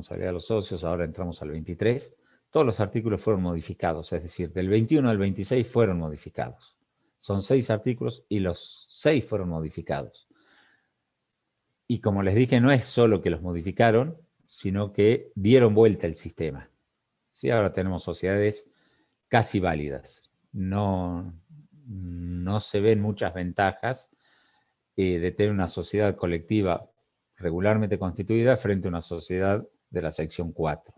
responsabilidad de los socios, ahora entramos al 23, todos los artículos fueron modificados, es decir, del 21 al 26 fueron modificados. Son 6 artículos y los 6 fueron modificados. Y como les dije, no es solo que los modificaron, sino que dieron vuelta el sistema. ¿Sí? Ahora tenemos sociedades casi válidas. No se ven muchas ventajas de tener una sociedad colectiva regularmente constituida frente a una sociedad de la sección 4.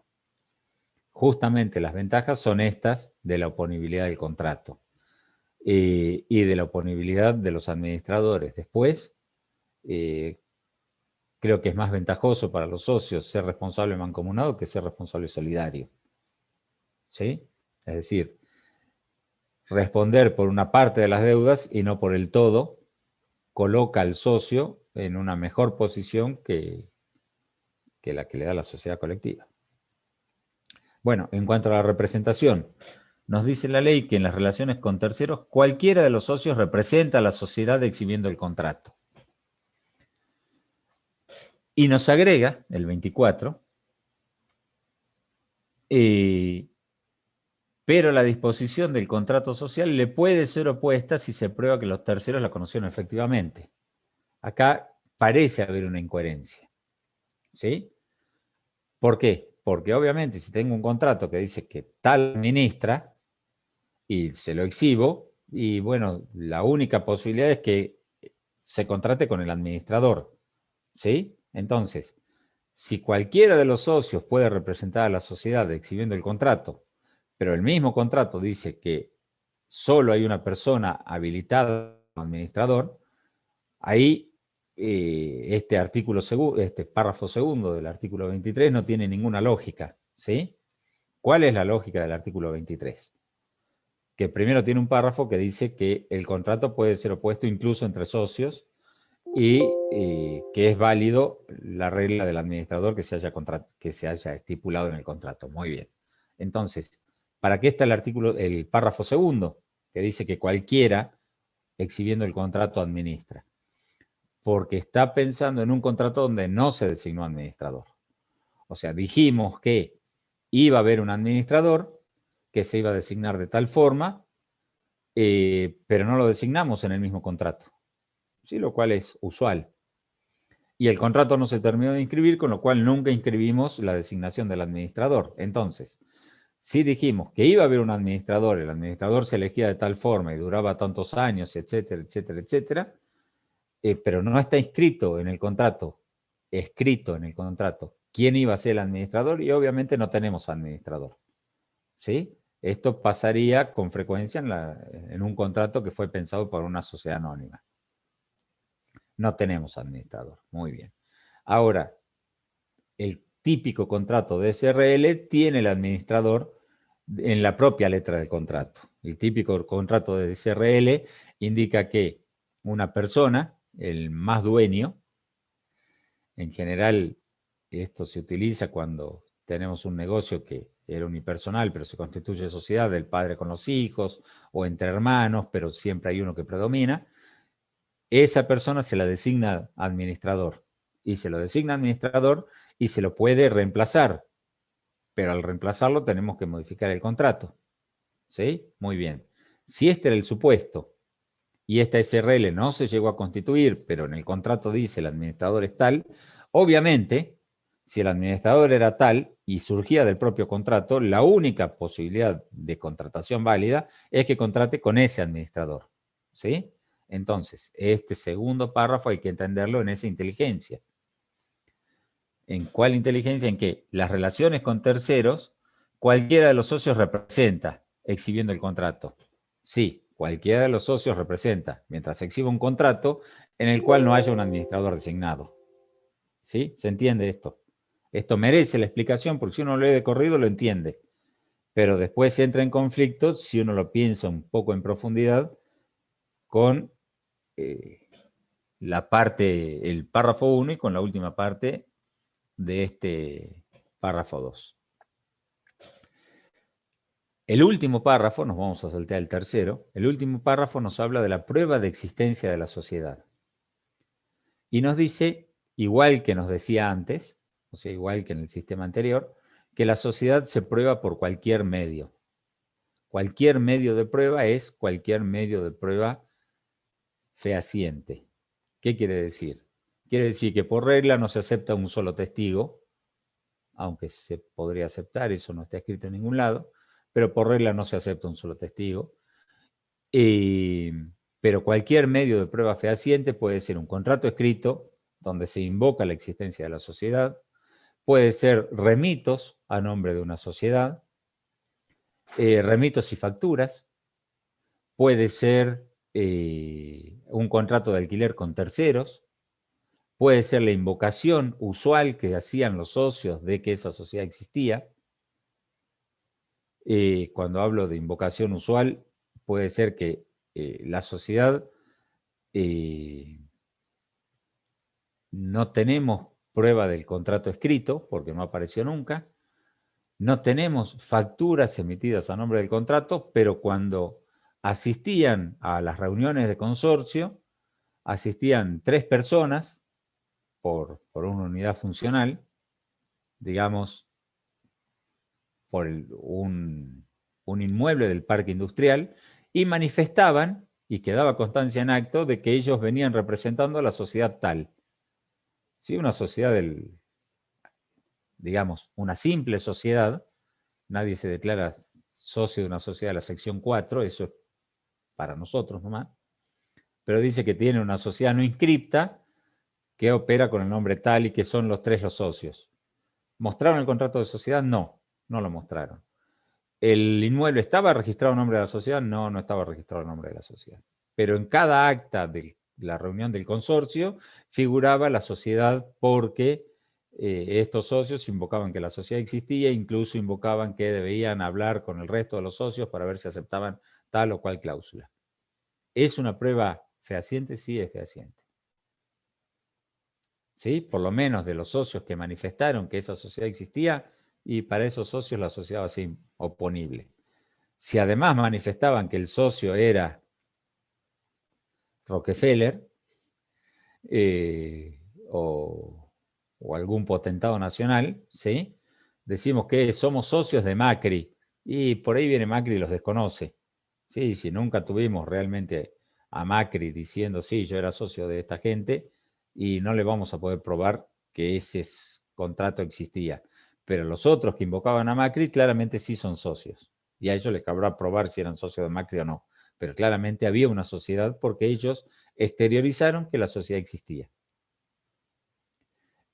Justamente las ventajas son estas de la oponibilidad del contrato y de la oponibilidad de los administradores. Después, creo que es más ventajoso para los socios ser responsable mancomunado que ser responsable solidario. ¿Sí? Es decir, responder por una parte de las deudas y no por el todo, coloca al socio en una mejor posición que la que le da la sociedad colectiva. Bueno, en cuanto a la representación, nos dice la ley que en las relaciones con terceros, cualquiera de los socios representa a la sociedad exhibiendo el contrato. Y nos agrega, el 24, pero la disposición del contrato social le puede ser opuesta si se prueba que los terceros la conocieron efectivamente. Acá parece haber una incoherencia. ¿Sí? ¿Por qué? Porque obviamente si tengo un contrato que dice que tal administra y se lo exhibo, y bueno, la única posibilidad es que se contrate con el administrador. ¿Sí? Entonces, si cualquiera de los socios puede representar a la sociedad exhibiendo el contrato, pero el mismo contrato dice que solo hay una persona habilitada como administrador, ahí este párrafo segundo del artículo 23 no tiene ninguna lógica, ¿sí? ¿Cuál es la lógica del artículo 23? Que primero tiene un párrafo que dice que el contrato puede ser opuesto incluso entre socios y que es válido la regla del administrador que se haya estipulado en el contrato. Muy bien. Entonces, ¿para qué está el párrafo segundo? Que dice que cualquiera, exhibiendo el contrato, administra. Porque está pensando en un contrato donde no se designó administrador. O sea, dijimos que iba a haber un administrador que se iba a designar de tal forma, pero no lo designamos en el mismo contrato. ¿Sí? Lo cual es usual. Y el contrato no se terminó de inscribir, con lo cual nunca inscribimos la designación del administrador. Entonces, si dijimos que iba a haber un administrador, el administrador se elegía de tal forma y duraba tantos años, etcétera, etcétera, etcétera, pero no está escrito en el contrato, quién iba a ser el administrador y obviamente no tenemos administrador. ¿Sí? Esto pasaría con frecuencia en un contrato que fue pensado por una sociedad anónima. No tenemos administrador. Muy bien. Ahora, el típico contrato de SRL tiene el administrador en la propia letra del contrato. El típico contrato de SRL indica que una persona, el más dueño, en general esto se utiliza cuando tenemos un negocio que era unipersonal, pero se constituye sociedad del padre con los hijos, o entre hermanos, pero siempre hay uno que predomina. Esa persona se la designa administrador, y se lo designa administrador y se lo puede reemplazar, pero al reemplazarlo tenemos que modificar el contrato. ¿Sí? Muy bien. Si este era el supuesto, y esta SRL no se llegó a constituir, pero en el contrato dice el administrador es tal, obviamente, si el administrador era tal y surgía del propio contrato, la única posibilidad de contratación válida es que contrate con ese administrador. ¿Sí? Entonces, este segundo párrafo hay que entenderlo en esa inteligencia. ¿En cuál inteligencia? En que las relaciones con terceros, cualquiera de los socios representa, exhibiendo el contrato. Sí, cualquiera de los socios representa, mientras exhiba un contrato en el cual no haya un administrador designado. ¿Sí? ¿Se entiende esto? Esto merece la explicación porque si uno lo lee de corrido lo entiende. Pero después entra en conflicto si uno lo piensa un poco en profundidad con la parte, el párrafo 1 y con la última parte de este párrafo 2. El último párrafo, nos vamos a saltear el tercero, el último párrafo nos habla de la prueba de existencia de la sociedad. Y nos dice, igual que nos decía antes, o sea, igual que en el sistema anterior, que la sociedad se prueba por cualquier medio. Cualquier medio de prueba es cualquier medio de prueba fehaciente. ¿Qué quiere decir? Quiere decir que por regla no se acepta un solo testigo, aunque se podría aceptar, eso no está escrito en ningún lado, pero por regla no se acepta un solo testigo. Pero cualquier medio de prueba fehaciente puede ser un contrato escrito, donde se invoca la existencia de la sociedad, puede ser remitos a nombre de una sociedad, remitos y facturas, puede ser un contrato de alquiler con terceros, puede ser la invocación usual que hacían los socios de que esa sociedad existía. Cuando hablo de invocación usual, puede ser que la sociedad no tenemos prueba del contrato escrito, porque no apareció nunca, no tenemos facturas emitidas a nombre del contrato, pero cuando asistían a las reuniones de consorcio, asistían 3 personas por una unidad funcional, digamos, por un inmueble del parque industrial, y manifestaban, y quedaba constancia en acto, de que ellos venían representando a la sociedad tal. ¿Sí? Una sociedad digamos, una simple sociedad, nadie se declara socio de una sociedad de la sección 4, eso es para nosotros nomás, pero dice que tiene una sociedad no inscripta que opera con el nombre tal y que son los 3 los socios. ¿Mostraron el contrato de sociedad? No, no lo mostraron. ¿El inmueble estaba registrado en nombre de la sociedad? No, no estaba registrado en nombre de la sociedad. Pero en cada acta de la reunión del consorcio figuraba la sociedad porque estos socios invocaban que la sociedad existía, incluso invocaban que debían hablar con el resto de los socios para ver si aceptaban tal o cual cláusula. ¿Es una prueba fehaciente? Sí, es fehaciente. ¿Sí? Por lo menos de los socios que manifestaron que esa sociedad existía, y para esos socios la sociedad va a ser oponible. Si además manifestaban que el socio era Rockefeller o algún potentado nacional, ¿sí? Decimos que somos socios de Macri, y por ahí viene Macri y los desconoce. ¿Sí? Si nunca tuvimos realmente a Macri diciendo, sí, yo era socio de esta gente, y no le vamos a poder probar que ese contrato existía. Pero los otros que invocaban a Macri claramente sí son socios, y a ellos les cabrá probar si eran socios de Macri o no. Pero claramente había una sociedad porque ellos exteriorizaron que la sociedad existía.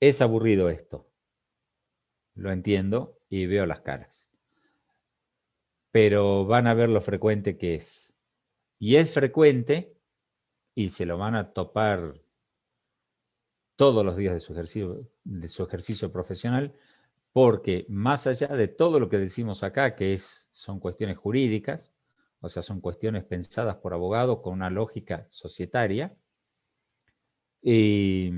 Es aburrido esto, lo entiendo y veo las caras, pero van a ver lo frecuente que es. Y es frecuente, y se lo van a topar todos los días de su ejercicio profesional, porque más allá de todo lo que decimos acá, que son cuestiones jurídicas, o sea, son cuestiones pensadas por abogados con una lógica societaria, y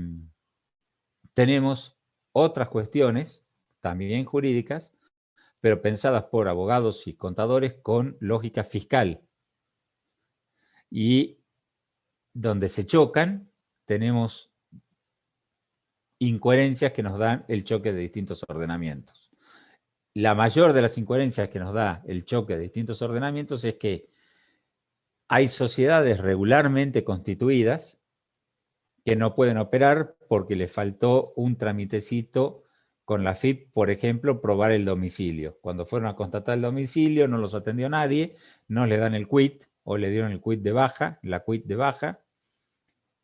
tenemos otras cuestiones, también jurídicas, pero pensadas por abogados y contadores con lógica fiscal. Y donde se chocan, tenemos incoherencias que nos dan el choque de distintos ordenamientos. La mayor de las incoherencias que nos da el choque de distintos ordenamientos es que hay sociedades regularmente constituidas que no pueden operar porque les faltó un tramitecito con la FIP, por ejemplo, probar el domicilio. Cuando fueron a constatar el domicilio, no los atendió nadie, no le dan el quit o le dieron el quit de baja, la quit de baja,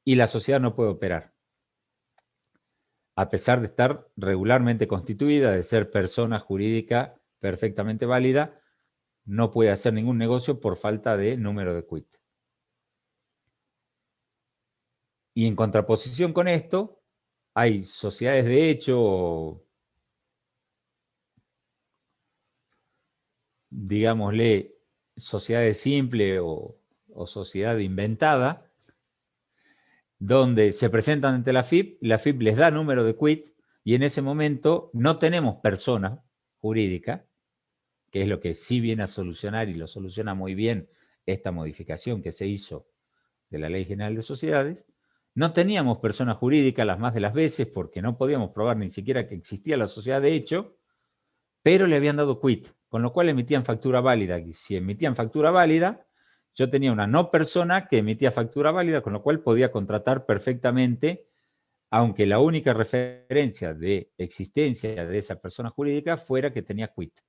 y la sociedad no puede operar. A pesar de estar regularmente constituida, de ser persona jurídica perfectamente válida, no puede hacer ningún negocio por falta de número de quit. Y en contraposición con esto, hay sociedades de hecho, digámosle, sociedades simples o sociedad inventada, donde se presentan ante la FIP les da número de quit, y en ese momento no tenemos persona jurídica, que es lo que sí viene a solucionar, y lo soluciona muy bien esta modificación que se hizo de la Ley General de Sociedades. No teníamos persona jurídica las más de las veces porque no podíamos probar ni siquiera que existía la sociedad de hecho, pero le habían dado quit, con lo cual emitían factura válida. Y si emitían factura válida, yo tenía una no persona que emitía factura válida, con lo cual podía contratar perfectamente, aunque la única referencia de existencia de esa persona jurídica fuera que tenía quit.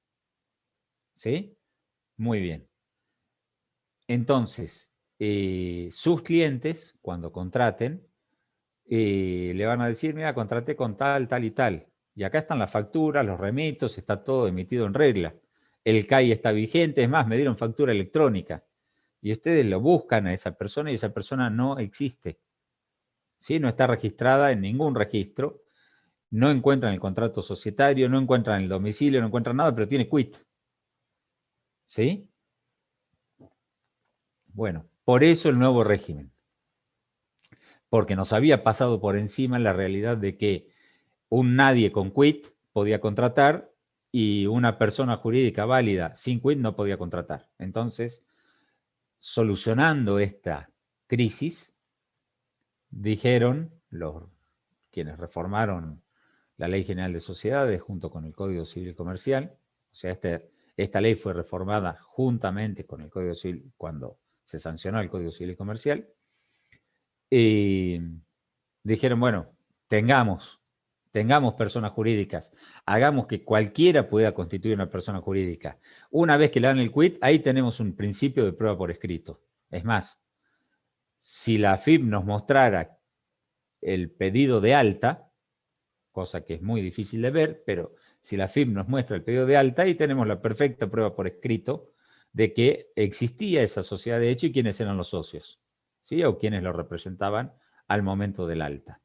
¿Sí? Muy bien. Entonces, sus clientes, cuando contraten, le van a decir, mira, contraté con tal, tal y tal. Y acá están las facturas, los remitos, está todo emitido en regla. El CAI está vigente, es más, me dieron factura electrónica. Y ustedes lo buscan a esa persona y esa persona no existe. ¿Sí? No está registrada en ningún registro. No encuentran el contrato societario, no encuentran el domicilio, no encuentran nada, pero tiene quit. ¿Sí? Bueno, por eso el nuevo régimen. Porque nos había pasado por encima la realidad de que un nadie con quit podía contratar y una persona jurídica válida sin quit no podía contratar. Entonces, solucionando esta crisis, dijeron quienes reformaron la Ley General de Sociedades junto con el Código Civil Comercial, o sea, esta ley fue reformada juntamente con el Código Civil cuando se sancionó el Código Civil Comercial, y dijeron, bueno, tengamos personas jurídicas, hagamos que cualquiera pueda constituir una persona jurídica. Una vez que le dan el quit, ahí tenemos un principio de prueba por escrito. Es más, si la AFIP nos mostrara el pedido de alta, cosa que es muy difícil de ver, pero si la AFIP nos muestra el pedido de alta, ahí tenemos la perfecta prueba por escrito de que existía esa sociedad de hecho y quiénes eran los socios, ¿sí? O quienes lo representaban al momento del alta.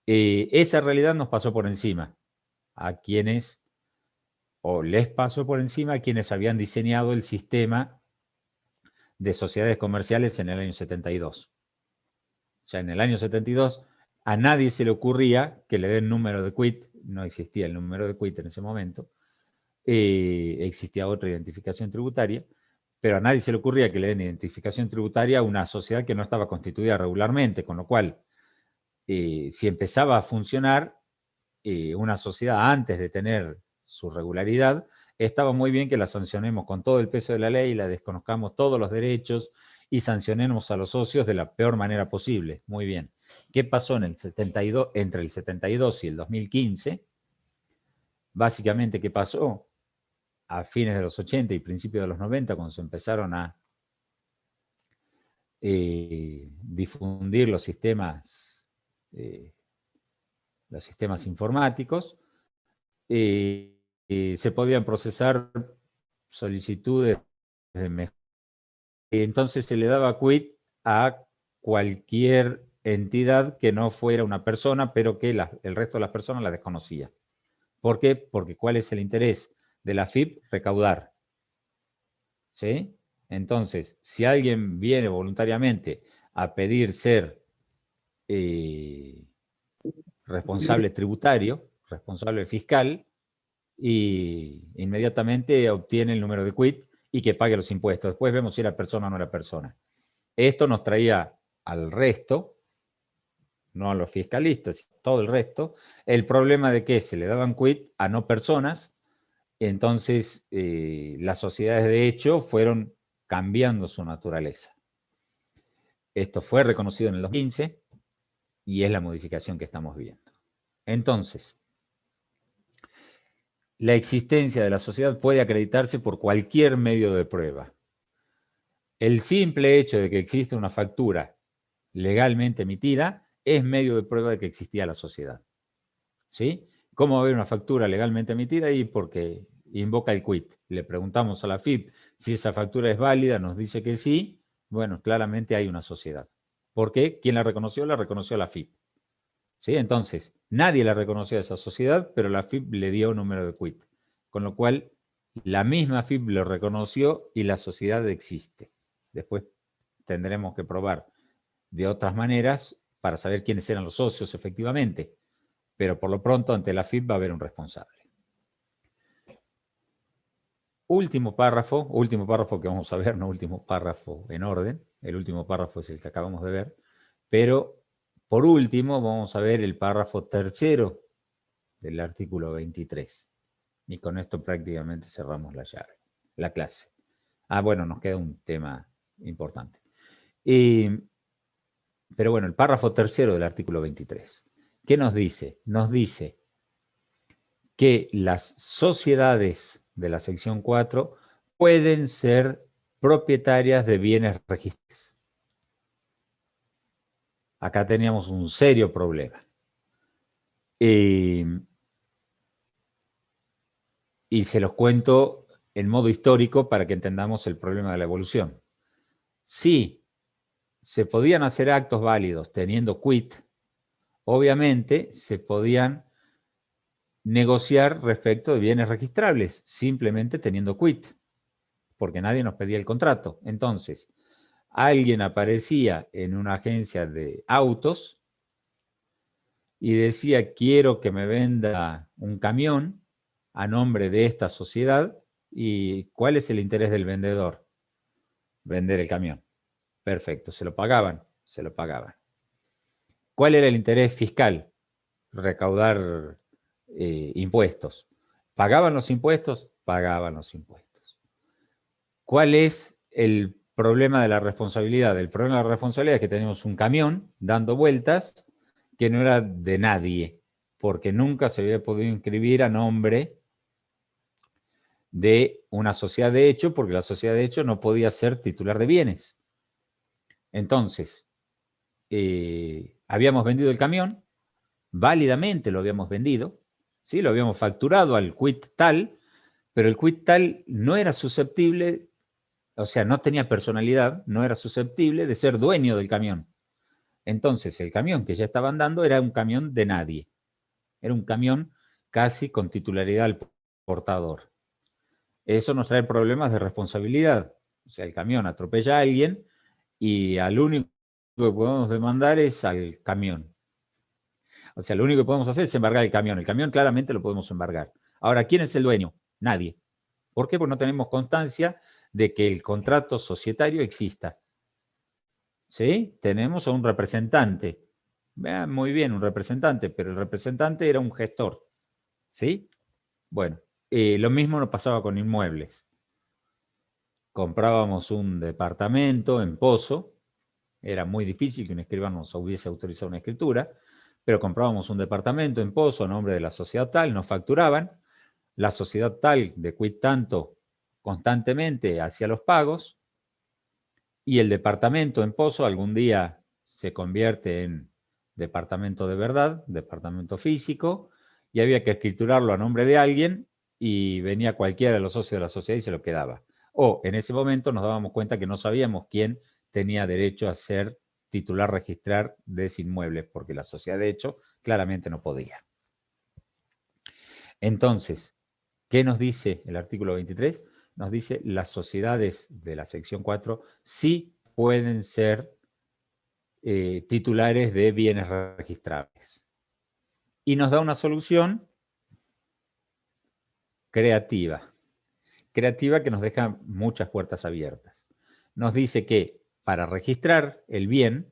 Esa realidad nos pasó por encima a quienes, o les pasó por encima a quienes habían diseñado el sistema de sociedades comerciales en el año 72. O sea, en el año 72 a nadie se le ocurría que le den número de quit, no existía el número de quit en ese momento, existía otra identificación tributaria, pero a nadie se le ocurría que le den identificación tributaria a una sociedad que no estaba constituida regularmente, con lo cual, si empezaba a funcionar una sociedad antes de tener su regularidad, estaba muy bien que la sancionemos con todo el peso de la ley, la desconozcamos todos los derechos y sancionemos a los socios de la peor manera posible. Muy bien. ¿Qué pasó en el 72, entre el 72 y el 2015? Básicamente, ¿qué pasó? A fines de los 80 y principios de los 90, cuando se empezaron a difundir los sistemas informáticos, se podían procesar solicitudes de mejora. Entonces se le daba quit a cualquier entidad que no fuera una persona, pero que el resto de las personas la desconocía. ¿Por qué? Porque ¿cuál es el interés de la AFIP? Recaudar. ¿Sí? Entonces, si alguien viene voluntariamente a pedir ser responsable tributario, responsable fiscal, y inmediatamente obtiene el número de quit y que pague los impuestos. Después vemos si era persona o no era persona. Esto nos traía al resto, no a los fiscalistas, sino todo el resto, el problema de que se le daban quit a no personas, entonces las sociedades de hecho fueron cambiando su naturaleza. Esto fue reconocido en el 2015 y es la modificación que estamos viendo. Entonces, la existencia de la sociedad puede acreditarse por cualquier medio de prueba. El simple hecho de que existe una factura legalmente emitida es medio de prueba de que existía la sociedad. ¿Sí? ¿Cómo va a haber una factura legalmente emitida? Y porque invoca el quit. Le preguntamos a la AFIP si esa factura es válida, nos dice que sí. Bueno, claramente hay una sociedad. ¿Por qué? ¿Quién la reconoció? La reconoció la AFIP. ¿Sí? Entonces, nadie la reconoció a esa sociedad, pero la AFIP le dio un número de quit. Con lo cual, la misma AFIP lo reconoció y la sociedad existe. Después tendremos que probar de otras maneras para saber quiénes eran los socios efectivamente. Pero por lo pronto, ante la AFIP va a haber un responsable. Último párrafo que vamos a ver, no último párrafo en orden. El último párrafo es el que acabamos de ver. Pero, por último, vamos a ver el párrafo tercero del artículo 23. Y con esto prácticamente cerramos la clase. Bueno, nos queda un tema importante. Pero bueno, el párrafo tercero del artículo 23. ¿Qué nos dice? Nos dice que las sociedades de la sección 4 pueden ser propietarias de bienes registrables. Acá teníamos un serio problema. Y se los cuento en modo histórico para que entendamos el problema de la evolución. Si se podían hacer actos válidos teniendo quit, obviamente se podían negociar respecto de bienes registrables, simplemente teniendo quit, porque nadie nos pedía el contrato. Entonces, alguien aparecía en una agencia de autos y decía, quiero que me venda un camión a nombre de esta sociedad. ¿Y cuál es el interés del vendedor? Vender el camión. Perfecto, se lo pagaban, se lo pagaban. ¿Cuál era el interés fiscal? Recaudar impuestos. ¿Pagaban los impuestos? Pagaban los impuestos. ¿Cuál es el problema de la responsabilidad? El problema de la responsabilidad es que tenemos un camión dando vueltas que no era de nadie, porque nunca se había podido inscribir a nombre de una sociedad de hecho, porque la sociedad de hecho no podía ser titular de bienes. Entonces, habíamos vendido el camión, válidamente lo habíamos vendido, ¿sí? Lo habíamos facturado al quit tal, pero el quit tal no era susceptible, o sea, no tenía personalidad, no era susceptible de ser dueño del camión. Entonces, el camión que ya estaban dando era un camión de nadie. Era un camión casi con titularidad al portador. Eso nos trae problemas de responsabilidad. O sea, el camión atropella a alguien y al único que podemos demandar es al camión. O sea, lo único que podemos hacer es embargar el camión. El camión claramente lo podemos embargar. Ahora, ¿quién es el dueño? Nadie. ¿Por qué? Porque no tenemos constancia de que el contrato societario exista. ¿Sí? Tenemos a un representante. Vean, muy bien, un representante, pero el representante era un gestor. ¿Sí? Bueno, lo mismo nos pasaba con inmuebles. Comprábamos un departamento en Pozo, era muy difícil que un escribano nos hubiese autorizado una escritura, pero comprábamos un departamento en Pozo a nombre de la sociedad tal, nos facturaban, la sociedad tal de quit tanto constantemente hacía los pagos, y el departamento en Pozo algún día se convierte en departamento de verdad, departamento físico, y había que escriturarlo a nombre de alguien, y venía cualquiera de los socios de la sociedad y se lo quedaba. O en ese momento nos dábamos cuenta que no sabíamos quién tenía derecho a ser titular registrar de ese inmueble, porque la sociedad de hecho claramente no podía. Entonces, ¿qué nos dice el artículo 23? Nos dice las sociedades de la sección 4 sí pueden ser titulares de bienes registrables. Y nos da una solución creativa que nos deja muchas puertas abiertas. Nos dice que para registrar el bien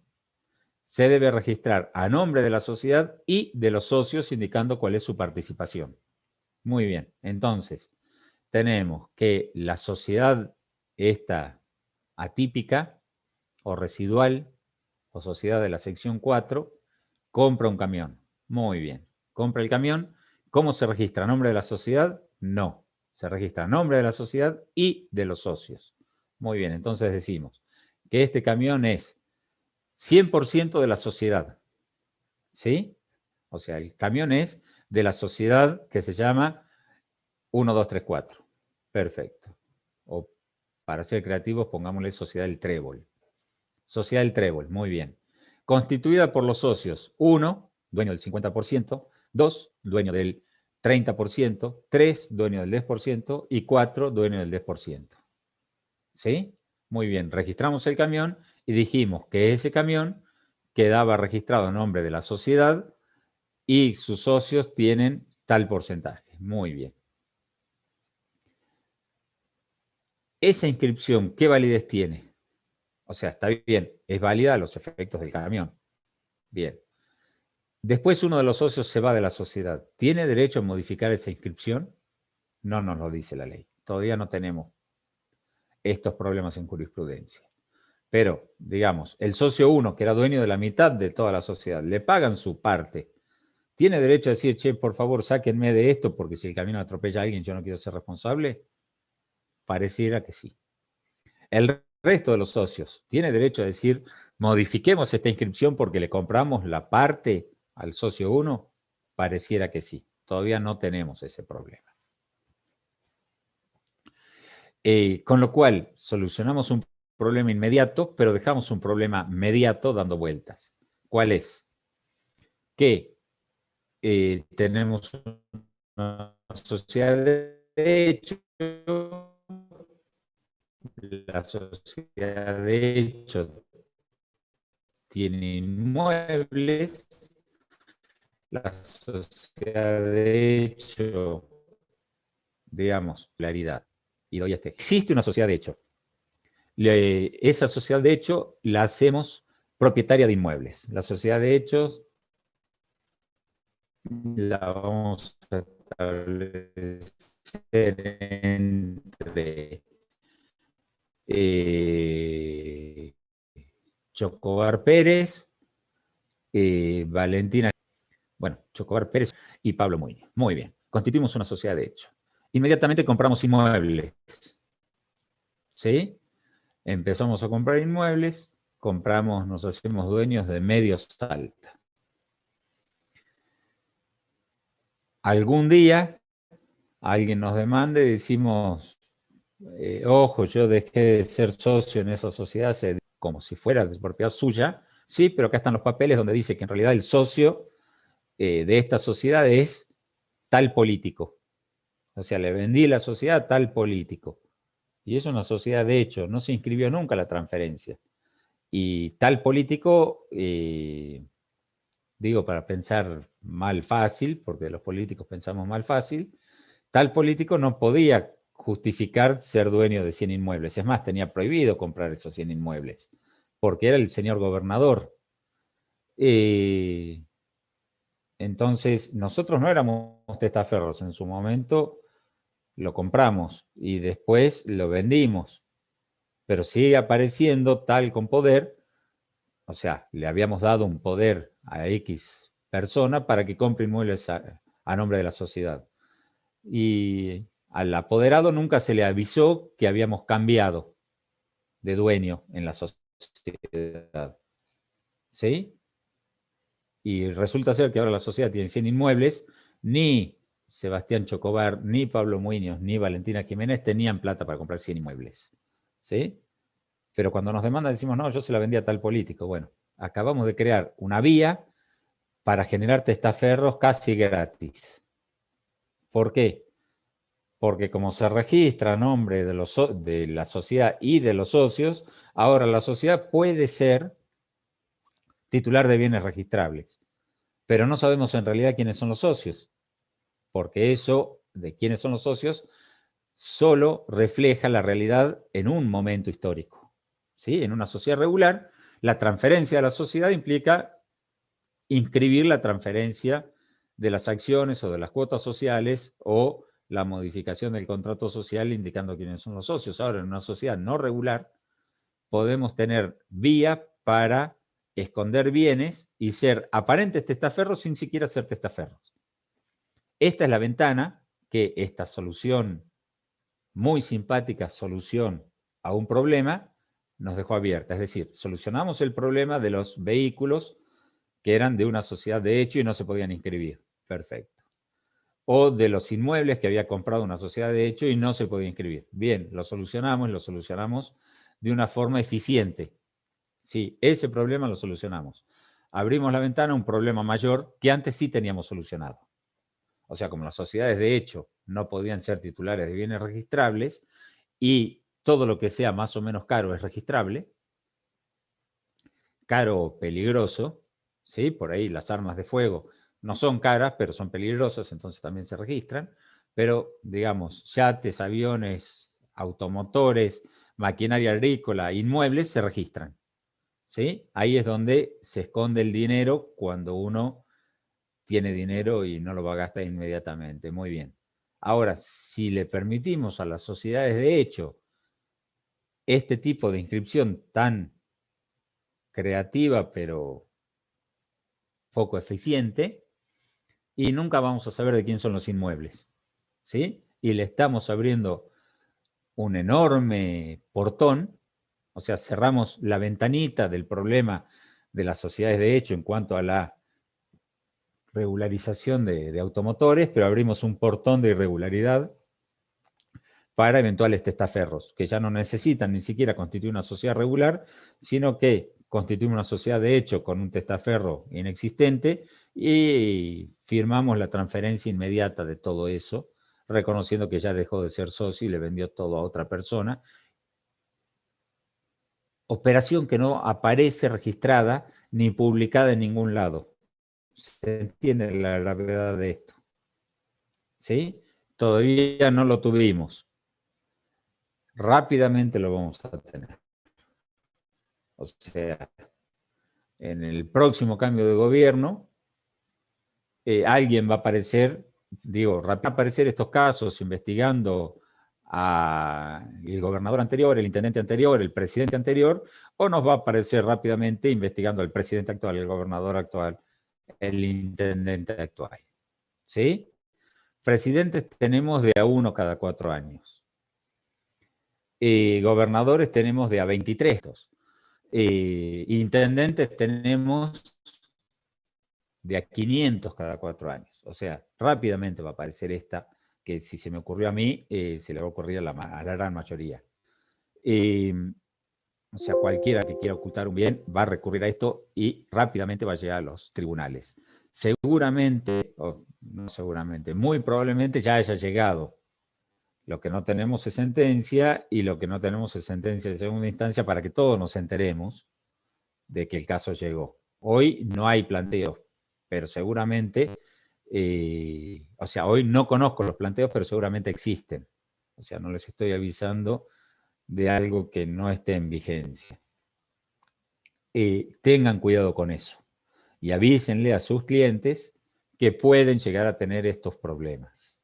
se debe registrar a nombre de la sociedad y de los socios indicando cuál es su participación. Muy bien, entonces tenemos que la sociedad esta atípica o residual o sociedad de la sección 4 compra un camión. Muy bien, compra el camión. ¿Cómo se registra? ¿A nombre de la sociedad? No, se registra a nombre de la sociedad y de los socios. Muy bien, entonces decimos que este camión es 100% de la sociedad. ¿Sí? O sea, el camión es de la sociedad que se llama 1, 2, 3, 4. Perfecto. O para ser creativos, pongámosle Sociedad del Trébol. Sociedad del Trébol, muy bien. Constituida por los socios: 1, dueño del 50%, 2, dueño del 30%, 3, dueño del 10% y 4, dueño del 10%. ¿Sí? Muy bien, registramos el camión y dijimos que ese camión quedaba registrado a nombre de la sociedad y sus socios tienen tal porcentaje. Muy bien. Esa inscripción, ¿qué validez tiene? O sea, está bien, es válida a los efectos del camión, Bien. Después uno de los socios se va de la sociedad. ¿Tiene derecho a modificar esa inscripción? No nos lo dice la ley. Todavía no tenemos estos problemas en jurisprudencia. Pero, digamos, el socio 1, que era dueño de la mitad de toda la sociedad, le pagan su parte. ¿Tiene derecho a decir, che, por favor, sáquenme de esto porque si el camino atropella a alguien yo no quiero ser responsable? Pareciera que sí. El resto de los socios tiene derecho a decir, modifiquemos esta inscripción porque le compramos la parte al socio 1. Pareciera que sí. Todavía no tenemos ese problema. Con lo cual, solucionamos un problema inmediato, pero dejamos un problema mediato dando vueltas. ¿Cuál es? Que tenemos una sociedad de hecho, la sociedad de hecho tiene inmuebles, la sociedad de hecho, digamos, claridad, y doy este. Existe una sociedad de hecho. Esa sociedad de hecho la hacemos propietaria de inmuebles. La sociedad de hechos la vamos a establecer entre Chocobar Pérez, Valentina, bueno, Chocobar Pérez y Pablo Muñoz. Muy bien, constituimos una sociedad de hecho. Inmediatamente compramos inmuebles, ¿sí? Empezamos a comprar inmuebles, compramos, nos hacemos dueños de Medio Salta. Algún día alguien nos demanda y decimos, ojo, yo dejé de ser socio en esa sociedad como si fuera de propiedad suya, sí, pero acá están los papeles donde dice que en realidad el socio de esta sociedad es tal político. O sea, le vendí la sociedad a tal político. Y es una sociedad de hecho, no se inscribió nunca la transferencia. Y tal político, digo para pensar mal fácil, porque los políticos pensamos mal fácil, tal político no podía justificar ser dueño de 100 inmuebles. Es más, tenía prohibido comprar esos 100 inmuebles, porque era el señor gobernador. Entonces, nosotros no éramos testaferros. En su momento lo compramos y después lo vendimos. Pero sigue apareciendo tal con poder, o sea, le habíamos dado un poder a X persona para que compre inmuebles a nombre de la sociedad. Y al apoderado nunca se le avisó que habíamos cambiado de dueño en la sociedad. ¿Sí? Y resulta ser que ahora la sociedad tiene 100 inmuebles, ni Sebastián Chocobar, ni Pablo Muñoz, ni Valentina Jiménez tenían plata para comprar 100 inmuebles. ¿Sí? Pero cuando nos demandan decimos, no, yo se la vendí a tal político. Bueno, acabamos de crear una vía para generar testaferros casi gratis. ¿Por qué? Porque como se registra a nombre de la sociedad y de los socios, ahora la sociedad puede ser titular de bienes registrables. Pero no sabemos en realidad quiénes son los socios, porque eso de quiénes son los socios solo refleja la realidad en un momento histórico. ¿Sí? En una sociedad regular, la transferencia de la sociedad implica inscribir la transferencia de las acciones o de las cuotas sociales o la modificación del contrato social indicando quiénes son los socios. Ahora, en una sociedad no regular, podemos tener vía para esconder bienes y ser aparentes testaferros sin siquiera ser testaferros. Esta es la ventana que esta solución, muy simpática solución a un problema, nos dejó abierta. Es decir, solucionamos el problema de los vehículos que eran de una sociedad de hecho y no se podían inscribir. Perfecto. O de los inmuebles que había comprado una sociedad de hecho y no se podía inscribir. Bien, lo solucionamos de una forma eficiente. Sí, ese problema lo solucionamos. Abrimos la ventana a un problema mayor que antes sí teníamos solucionado. O sea, como las sociedades de hecho no podían ser titulares de bienes registrables y todo lo que sea más o menos caro es registrable, caro o peligroso, ¿sí? Por ahí las armas de fuego no son caras, pero son peligrosas, entonces también se registran. Pero, digamos, yates, aviones, automotores, maquinaria agrícola, inmuebles se registran. ¿sí? Ahí es donde se esconde el dinero cuando uno tiene dinero y no lo va a gastar inmediatamente. Muy bien. Ahora, si le permitimos a las sociedades de hecho este tipo de inscripción tan creativa, pero poco eficiente, y nunca vamos a saber de quién son los inmuebles, ¿sí? Y le estamos abriendo un enorme portón, o sea, cerramos la ventanita del problema de las sociedades de hecho en cuanto a la regularización de automotores, pero abrimos un portón de irregularidad para eventuales testaferros, que ya no necesitan ni siquiera constituir una sociedad regular, sino que constituimos una sociedad de hecho con un testaferro inexistente y firmamos la transferencia inmediata de todo eso, reconociendo que ya dejó de ser socio y le vendió todo a otra persona. Operación que no aparece registrada ni publicada en ningún lado. ¿Se entiende la gravedad de esto? ¿Sí? Todavía no lo tuvimos. Rápidamente lo vamos a tener. O sea, en el próximo cambio de gobierno, alguien va a aparecer, digo, van a aparecer estos casos investigando al gobernador anterior, el intendente anterior, el presidente anterior, o nos va a aparecer rápidamente investigando al presidente actual, el gobernador actual, el intendente actual. ¿Sí? Presidentes tenemos de a uno cada 4 años. Gobernadores tenemos de a 23. Intendentes tenemos de a 500 cada 4 años. O sea, rápidamente va a aparecer esta, que si se me ocurrió a mí, se le va a ocurrir a la gran mayoría. O sea, cualquiera que quiera ocultar un bien va a recurrir a esto y rápidamente va a llegar a los tribunales. Seguramente, o no seguramente, muy probablemente ya haya llegado. Lo que no tenemos es sentencia y lo que no tenemos es sentencia de segunda instancia para que todos nos enteremos de que el caso llegó. Hoy no hay planteos, pero seguramente, o sea, hoy no conozco los planteos, pero seguramente existen. O sea, no les estoy avisando de algo que no esté en vigencia. Tengan cuidado con eso y avísenle a sus clientes que pueden llegar a tener estos problemas.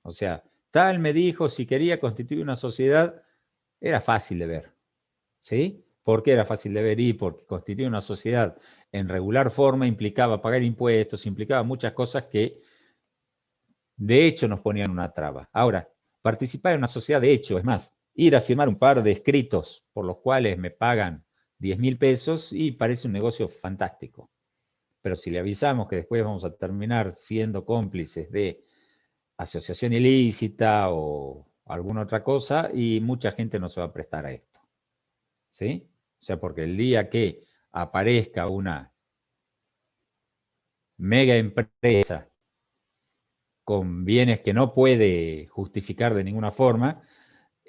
O sea, tal me dijo, si quería constituir una sociedad, era fácil de ver, ¿sí? ¿Por qué era fácil de ver? Y porque constituir una sociedad en regular forma implicaba pagar impuestos, implicaba muchas cosas que de hecho nos ponían una traba. Ahora, participar en una sociedad de hecho, es más, ir a firmar un par de escritos por los cuales me pagan 10.000 pesos y parece un negocio fantástico. Pero si le avisamos que después vamos a terminar siendo cómplices de asociación ilícita o alguna otra cosa, y mucha gente no se va a prestar a esto. ¿Sí? O sea, porque el día que aparezca una mega empresa con bienes que no puede justificar de ninguna forma,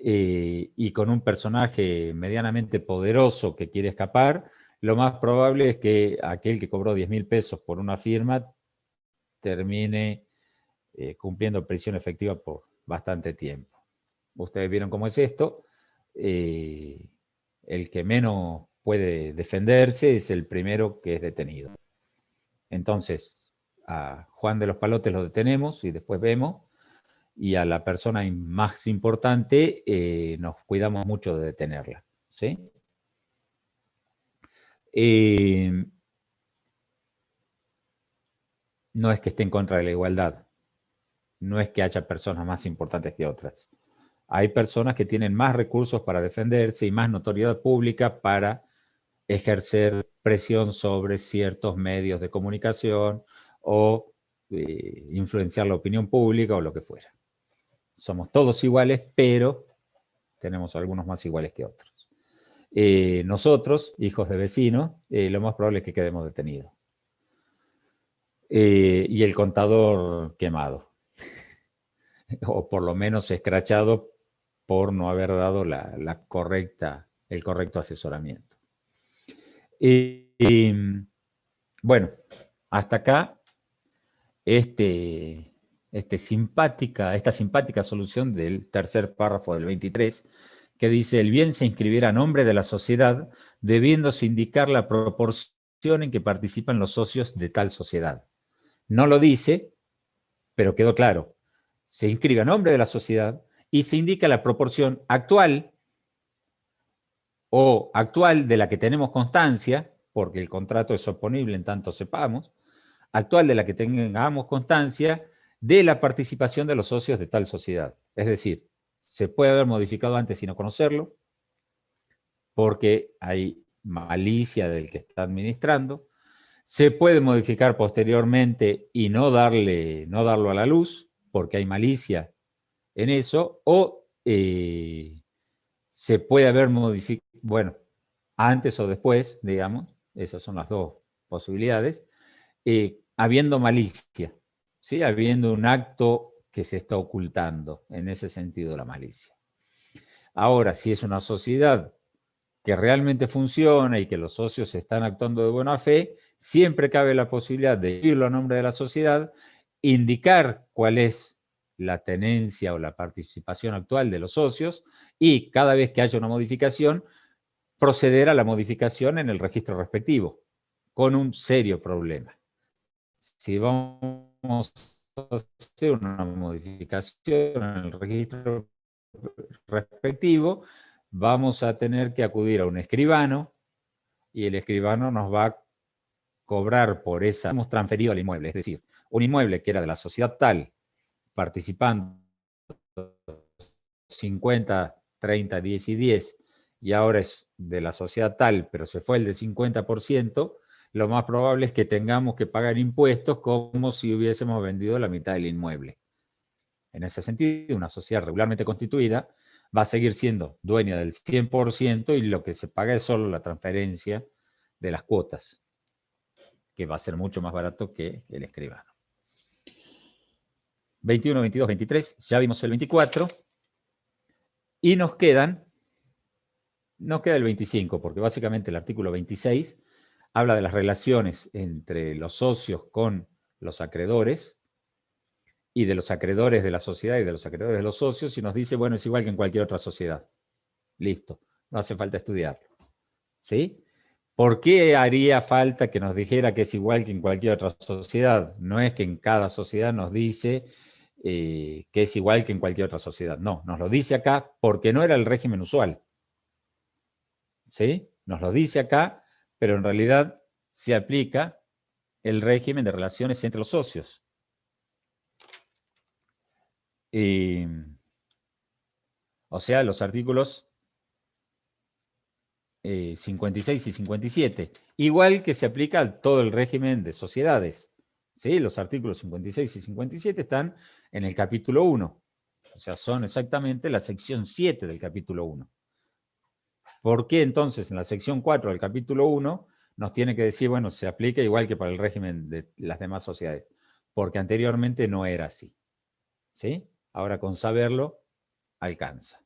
y con un personaje medianamente poderoso que quiere escapar, lo más probable es que aquel que cobró 10.000 pesos por una firma termine cumpliendo prisión efectiva por bastante tiempo. Ustedes vieron cómo es esto. El que menos puede defenderse es el primero que es detenido. Entonces, a Juan de los Palotes lo detenemos y después vemos, y a la persona más importante nos cuidamos mucho de detenerla. ¿Sí? No es que esté en contra de la igualdad, no es que haya personas más importantes que otras. Hay personas que tienen más recursos para defenderse y más notoriedad pública para ejercer presión sobre ciertos medios de comunicación o influenciar la opinión pública o lo que fuera. Somos todos iguales, pero tenemos algunos más iguales que otros. Nosotros, hijos de vecinos, lo más probable es que quedemos detenidos. Y el contador quemado, o por lo menos escrachado por no haber dado el correcto asesoramiento. Bueno, hasta acá esta simpática solución del tercer párrafo del 23, que dice: el bien se inscribirá a nombre de la sociedad, debiéndose indicar la proporción en que participan los socios de tal sociedad. No lo dice, pero quedó claro. Se inscribe a nombre de la sociedad y se indica la proporción actual o actual de la que tenemos constancia, porque el contrato es oponible en tanto sepamos, actual de la que tengamos constancia de la participación de los socios de tal sociedad. Es decir, se puede haber modificado antes sin no conocerlo, porque hay malicia del que está administrando. Se puede modificar posteriormente y no darlo a la luz, porque hay malicia en eso, o se puede haber modificado, bueno, antes o después, digamos, esas son las dos posibilidades, habiendo malicia, ¿sí? Habiendo un acto que se está ocultando, en ese sentido la malicia. Ahora, si es una sociedad que realmente funciona y que los socios están actuando de buena fe, siempre cabe la posibilidad de irlo a nombre de la sociedad, indicar cuál es la tenencia o la participación actual de los socios y cada vez que haya una modificación, proceder a la modificación en el registro respectivo, con un serio problema. Si vamos a hacer una modificación en el registro respectivo, vamos a tener que acudir a un escribano y el escribano nos va a cobrar por esa, hemos transferido al inmueble, es decir, un inmueble que era de la sociedad tal, participando 50, 30, 10 y 10, y ahora es de la sociedad tal, pero se fue el de 50%, lo más probable es que tengamos que pagar impuestos como si hubiésemos vendido la mitad del inmueble. En ese sentido, una sociedad regularmente constituida va a seguir siendo dueña del 100% y lo que se paga es solo la transferencia de las cuotas, que va a ser mucho más barato que el escribano. 21, 22, 23, ya vimos el 24, y nos queda el 25, porque básicamente el artículo 26 habla de las relaciones entre los socios con los acreedores, y de los acreedores de la sociedad y de los acreedores de los socios, y nos dice, bueno, es igual que en cualquier otra sociedad. Listo, no hace falta estudiarlo. ¿Sí? ¿Por qué haría falta que nos dijera que es igual que en cualquier otra sociedad? No es que en cada sociedad nos dice que es igual que en cualquier otra sociedad. No, nos lo dice acá porque no era el régimen usual. ¿Sí? Nos lo dice acá, pero en realidad se aplica el régimen de relaciones entre los socios. O sea, los artículos 56 y 57. Igual que se aplica a todo el régimen de sociedades. ¿Sí? Los artículos 56 y 57 están en el capítulo 1. O sea, son exactamente la sección 7 del capítulo 1. ¿Por qué entonces en la sección 4 del capítulo 1 nos tiene que decir, bueno, se aplica igual que para el régimen de las demás sociedades? Porque anteriormente no era así. ¿Sí? Ahora con saberlo, alcanza.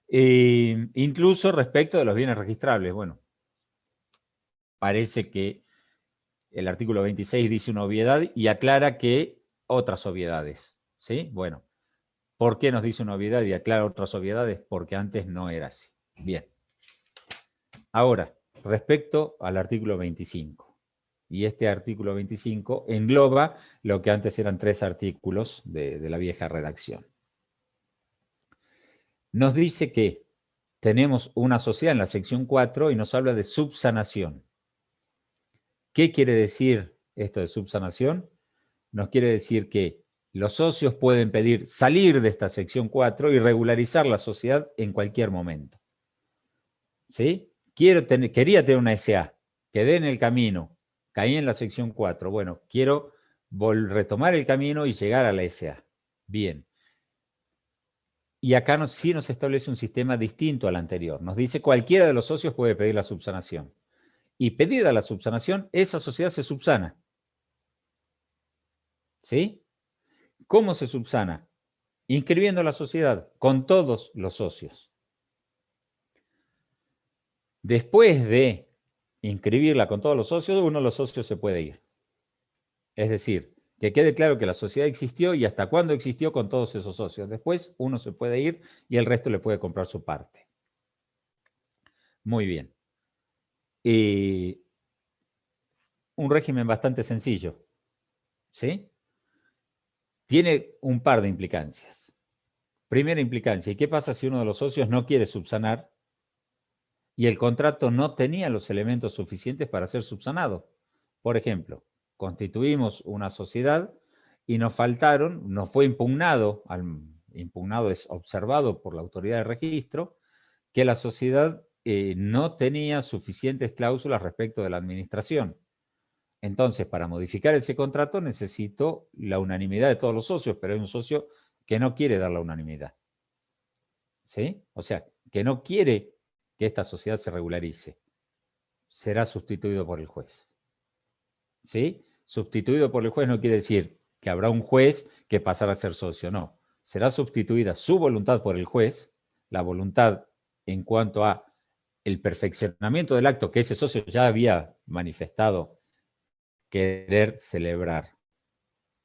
Incluso respecto de los bienes registrables. Bueno, parece que el artículo 26 dice una obviedad y aclara que otras obviedades. ¿Sí? Bueno, ¿por qué nos dice una obviedad y aclara otras obviedades? Porque antes no era así. Bien. Ahora, respecto al artículo 25. Y este artículo 25 engloba lo que antes eran 3 artículos de la vieja redacción. Nos dice que tenemos una sociedad en la sección 4 y nos habla de subsanación. ¿Qué quiere decir esto de subsanación? Nos quiere decir que los socios pueden pedir salir de esta sección 4 y regularizar la sociedad en cualquier momento. ¿Sí? Quería tener una SA, quedé en el camino, caí en la sección 4. Bueno, quiero retomar el camino y llegar a la SA. Bien. Y acá sí nos establece un sistema distinto al anterior. Nos dice cualquiera de los socios puede pedir la subsanación. Y pedida la subsanación, esa sociedad se subsana. ¿Sí? ¿Cómo se subsana? Inscribiendo la sociedad con todos los socios. Después de inscribirla con todos los socios, uno de los socios se puede ir. Es decir, Que quede claro que la sociedad existió y hasta cuándo existió con todos esos socios. Después uno se puede ir y el resto le puede comprar su parte. Muy bien. Un régimen bastante sencillo, ¿sí? Tiene un par de implicancias. Primera implicancia, ¿y qué pasa si uno de los socios no quiere subsanar y el contrato no tenía los elementos suficientes para ser subsanado? Por ejemplo, constituimos una sociedad y nos faltaron, nos fue impugnado, impugnado es observado por la autoridad de registro, que la sociedad no tenía suficientes cláusulas respecto de la administración. Entonces, para modificar ese contrato necesito la unanimidad de todos los socios, pero hay un socio que no quiere dar la unanimidad. ¿Sí? O sea, que no quiere que esta sociedad se regularice. Será sustituido por el juez. ¿Sí? Sustituido por el juez no quiere decir que habrá un juez que pasará a ser socio, no. Será sustituida su voluntad por el juez, la voluntad en cuanto a el perfeccionamiento del acto que ese socio ya había manifestado querer celebrar.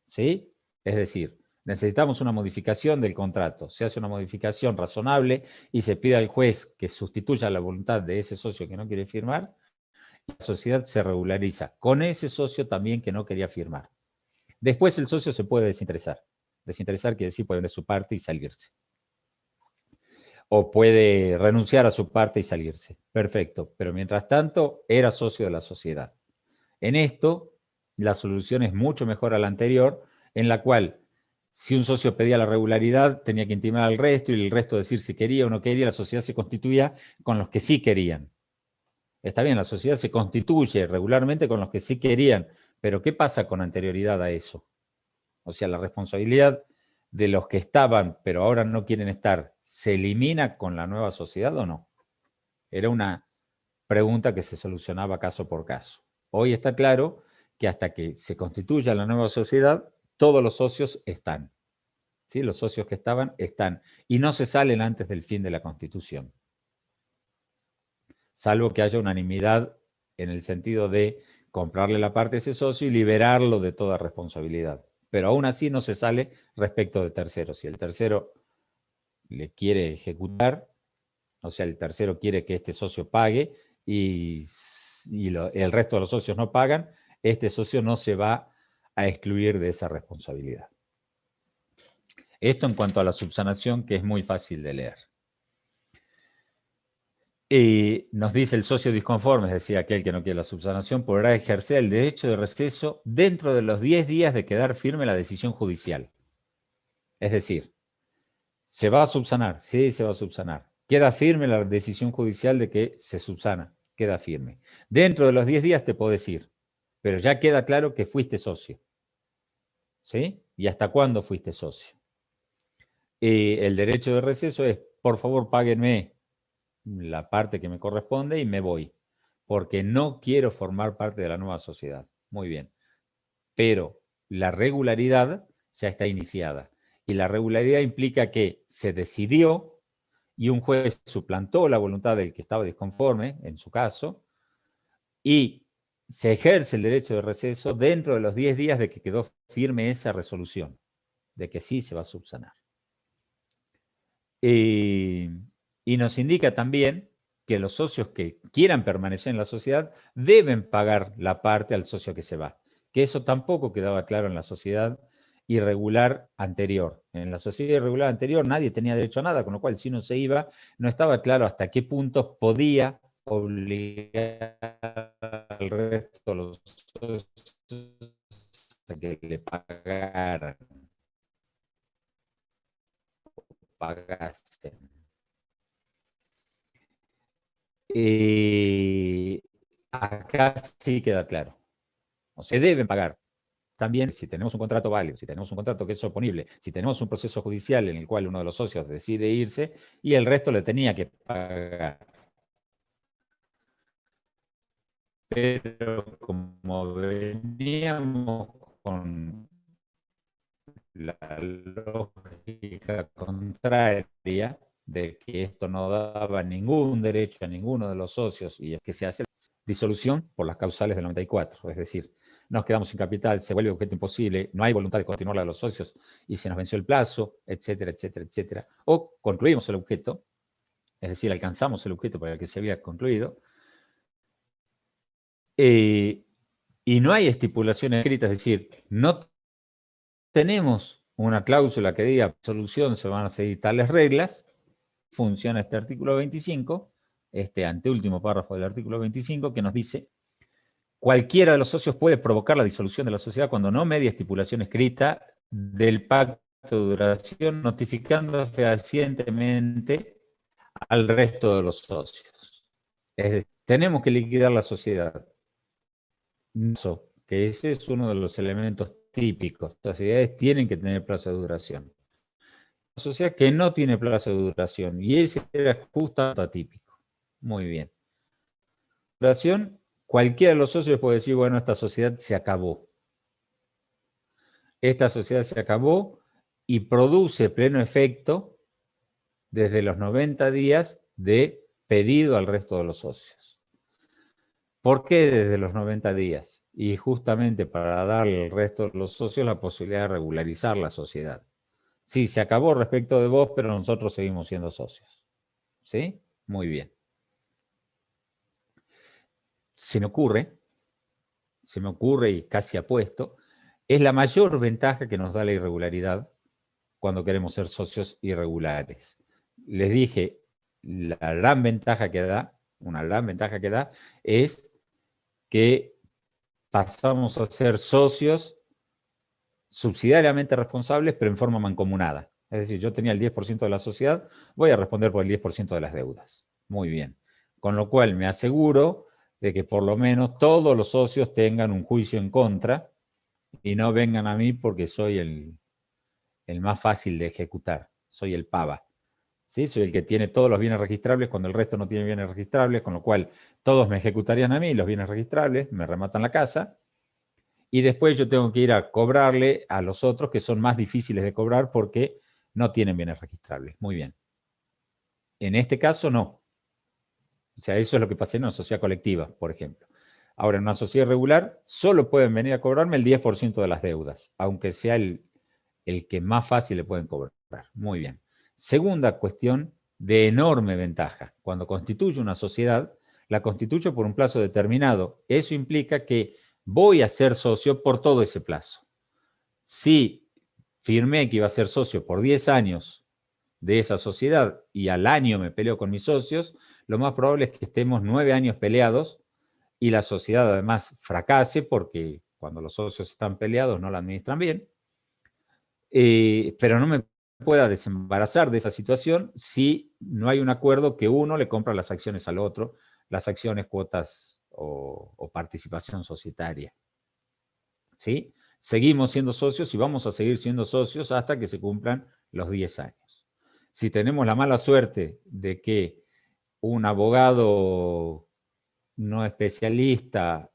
¿Sí? Es decir, necesitamos una modificación del contrato. Se hace una modificación razonable y se pide al juez que sustituya la voluntad de ese socio que no quiere firmar, y la sociedad se regulariza con ese socio también que no quería firmar. Después el socio se puede desinteresar. Desinteresar quiere decir puede vender su parte y salirse. O puede renunciar a su parte y salirse. Perfecto. Pero mientras tanto, era socio de la sociedad. En esto, la solución es mucho mejor a la anterior, en la cual, si un socio pedía la regularidad, tenía que intimar al resto y el resto decir si quería o no quería, la sociedad se constituía con los que sí querían. Está bien, la sociedad se constituye regularmente con los que sí querían, pero ¿qué pasa con anterioridad a eso? O sea, la responsabilidad de los que estaban, pero ahora no quieren estar, ¿se elimina con la nueva sociedad o no? Era una pregunta que se solucionaba caso por caso. Hoy está claro que hasta que se constituya la nueva sociedad, todos los socios están. ¿Sí? Los socios que estaban están. Y no se salen antes del fin de la Constitución. Salvo que haya unanimidad en el sentido de comprarle la parte a ese socio y liberarlo de toda responsabilidad. Pero aún así no se sale respecto de terceros. Si el tercero le quiere ejecutar, o sea, el tercero quiere que este socio pague y el resto de los socios no pagan, este socio no se va a excluir de esa responsabilidad. Esto en cuanto a la subsanación, que es muy fácil de leer. Y nos dice el socio disconforme, es decir, aquel que no quiere la subsanación, podrá ejercer el derecho de receso dentro de los 10 días de quedar firme la decisión judicial. Es decir, ¿se va a subsanar? Sí, se va a subsanar. Queda firme la decisión judicial de que se subsana. Queda firme. Dentro de los 10 días te podés ir, pero ya queda claro que fuiste socio. ¿Sí? ¿Y hasta cuándo fuiste socio? El derecho de receso es, por favor, páguenme la parte que me corresponde y me voy, porque no quiero formar parte de la nueva sociedad. Muy bien. Pero la regularidad ya está iniciada. Y la regularidad implica que se decidió y un juez suplantó la voluntad del que estaba disconforme, en su caso, y se ejerce el derecho de receso dentro de los 10 días de que quedó firme esa resolución, de que sí se va a subsanar. Y nos indica también que los socios que quieran permanecer en la sociedad deben pagar la parte al socio que se va, que eso tampoco quedaba claro en la sociedad irregular anterior. En la sociedad irregular anterior nadie tenía derecho a nada, con lo cual si uno se iba, no estaba claro hasta qué punto podía obligar al resto de los socios a que le pagasen. Acá sí queda claro. O sea, deben pagar. También, si tenemos un contrato válido, si tenemos un contrato que es oponible, si tenemos un proceso judicial en el cual uno de los socios decide irse y el resto le tenía que pagar. Pero como veníamos con la lógica contraria de que esto no daba ningún derecho a ninguno de los socios y es que se hace disolución por las causales del 94, es decir, nos quedamos sin capital, se vuelve objeto imposible, no hay voluntad de continuar la de los socios y se nos venció el plazo, etcétera, etcétera, etcétera. O concluimos el objeto, es decir, alcanzamos el objeto para el que se había concluido, y no hay estipulación escrita, es decir, no tenemos una cláusula que diga solución, se van a seguir tales reglas, funciona este artículo 25, este anteúltimo párrafo del artículo 25, que nos dice: cualquiera de los socios puede provocar la disolución de la sociedad cuando no media estipulación escrita del pacto de duración, notificando fehacientemente al resto de los socios. Es decir, tenemos que liquidar la sociedad. Que ese es uno de los elementos típicos. Las sociedades tienen que tener plazo de duración. La sociedad que no tiene plazo de duración, y ese era justamente atípico. Muy bien. Duración, cualquiera de los socios puede decir, bueno, esta sociedad se acabó. Esta sociedad se acabó y produce pleno efecto desde los 90 días de pedido al resto de los socios. ¿Por qué desde los 90 días? Y justamente para darle al resto de los socios la posibilidad de regularizar la sociedad. Sí, se acabó respecto de vos, pero nosotros seguimos siendo socios. ¿Sí? Muy bien. Se me ocurre y casi apuesto, es la mayor ventaja que nos da la irregularidad cuando queremos ser socios irregulares. Les dije, la gran ventaja que da, una gran ventaja que da, es que pasamos a ser socios subsidiariamente responsables, pero en forma mancomunada. Es decir, yo tenía el 10% de la sociedad, voy a responder por el 10% de las deudas. Muy bien. Con lo cual me aseguro de que por lo menos todos los socios tengan un juicio en contra y no vengan a mí porque soy el más fácil de ejecutar, soy el pava. ¿Sí? Soy el que tiene todos los bienes registrables cuando el resto no tiene bienes registrables, con lo cual todos me ejecutarían a mí los bienes registrables, me rematan la casa, y después yo tengo que ir a cobrarle a los otros que son más difíciles de cobrar porque no tienen bienes registrables. Muy bien. En este caso no. O sea, eso es lo que pasa en una sociedad colectiva, por ejemplo. Ahora, en una sociedad regular, solo pueden venir a cobrarme el 10% de las deudas, aunque sea el que más fácil le pueden cobrar. Muy bien. Segunda cuestión de enorme ventaja. Cuando constituyo una sociedad, la constituyo por un plazo determinado. Eso implica que voy a ser socio por todo ese plazo. Si firmé que iba a ser socio por 10 años de esa sociedad y al año me peleo con mis socios, lo más probable es que estemos 9 años peleados y la sociedad además fracase porque cuando los socios están peleados no la administran bien. Pero no me pueda desembarazar de esa situación si no hay un acuerdo que uno le compra las acciones al otro, las acciones, cuotas o participación societaria. ¿Sí? Seguimos siendo socios y vamos a seguir siendo socios hasta que se cumplan los 10 años. Si tenemos la mala suerte de que un abogado no especialista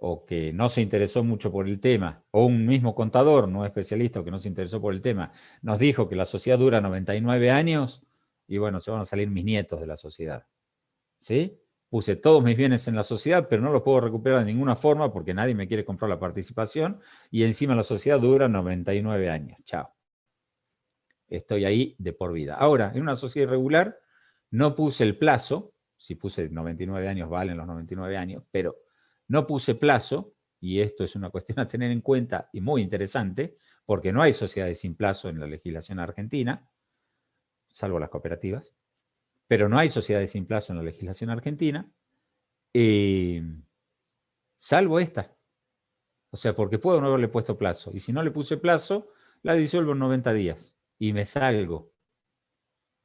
o que no se interesó mucho por el tema, o un mismo contador no especialista o que no se interesó por el tema, nos dijo que la sociedad dura 99 años, y bueno, se van a salir mis nietos de la sociedad. ¿Sí? Puse todos mis bienes en la sociedad, pero no los puedo recuperar de ninguna forma porque nadie me quiere comprar la participación, y encima la sociedad dura 99 años. Chao. Estoy ahí de por vida. Ahora, en una sociedad irregular, no puse el plazo, si puse 99 años, valen los 99 años, pero no puse plazo, y esto es una cuestión a tener en cuenta y muy interesante, porque no hay sociedades sin plazo en la legislación argentina, salvo las cooperativas, pero no hay sociedades sin plazo en la legislación argentina, salvo esta. O sea, porque puedo no haberle puesto plazo, y si no le puse plazo, la disuelvo en 90 días, y me salgo.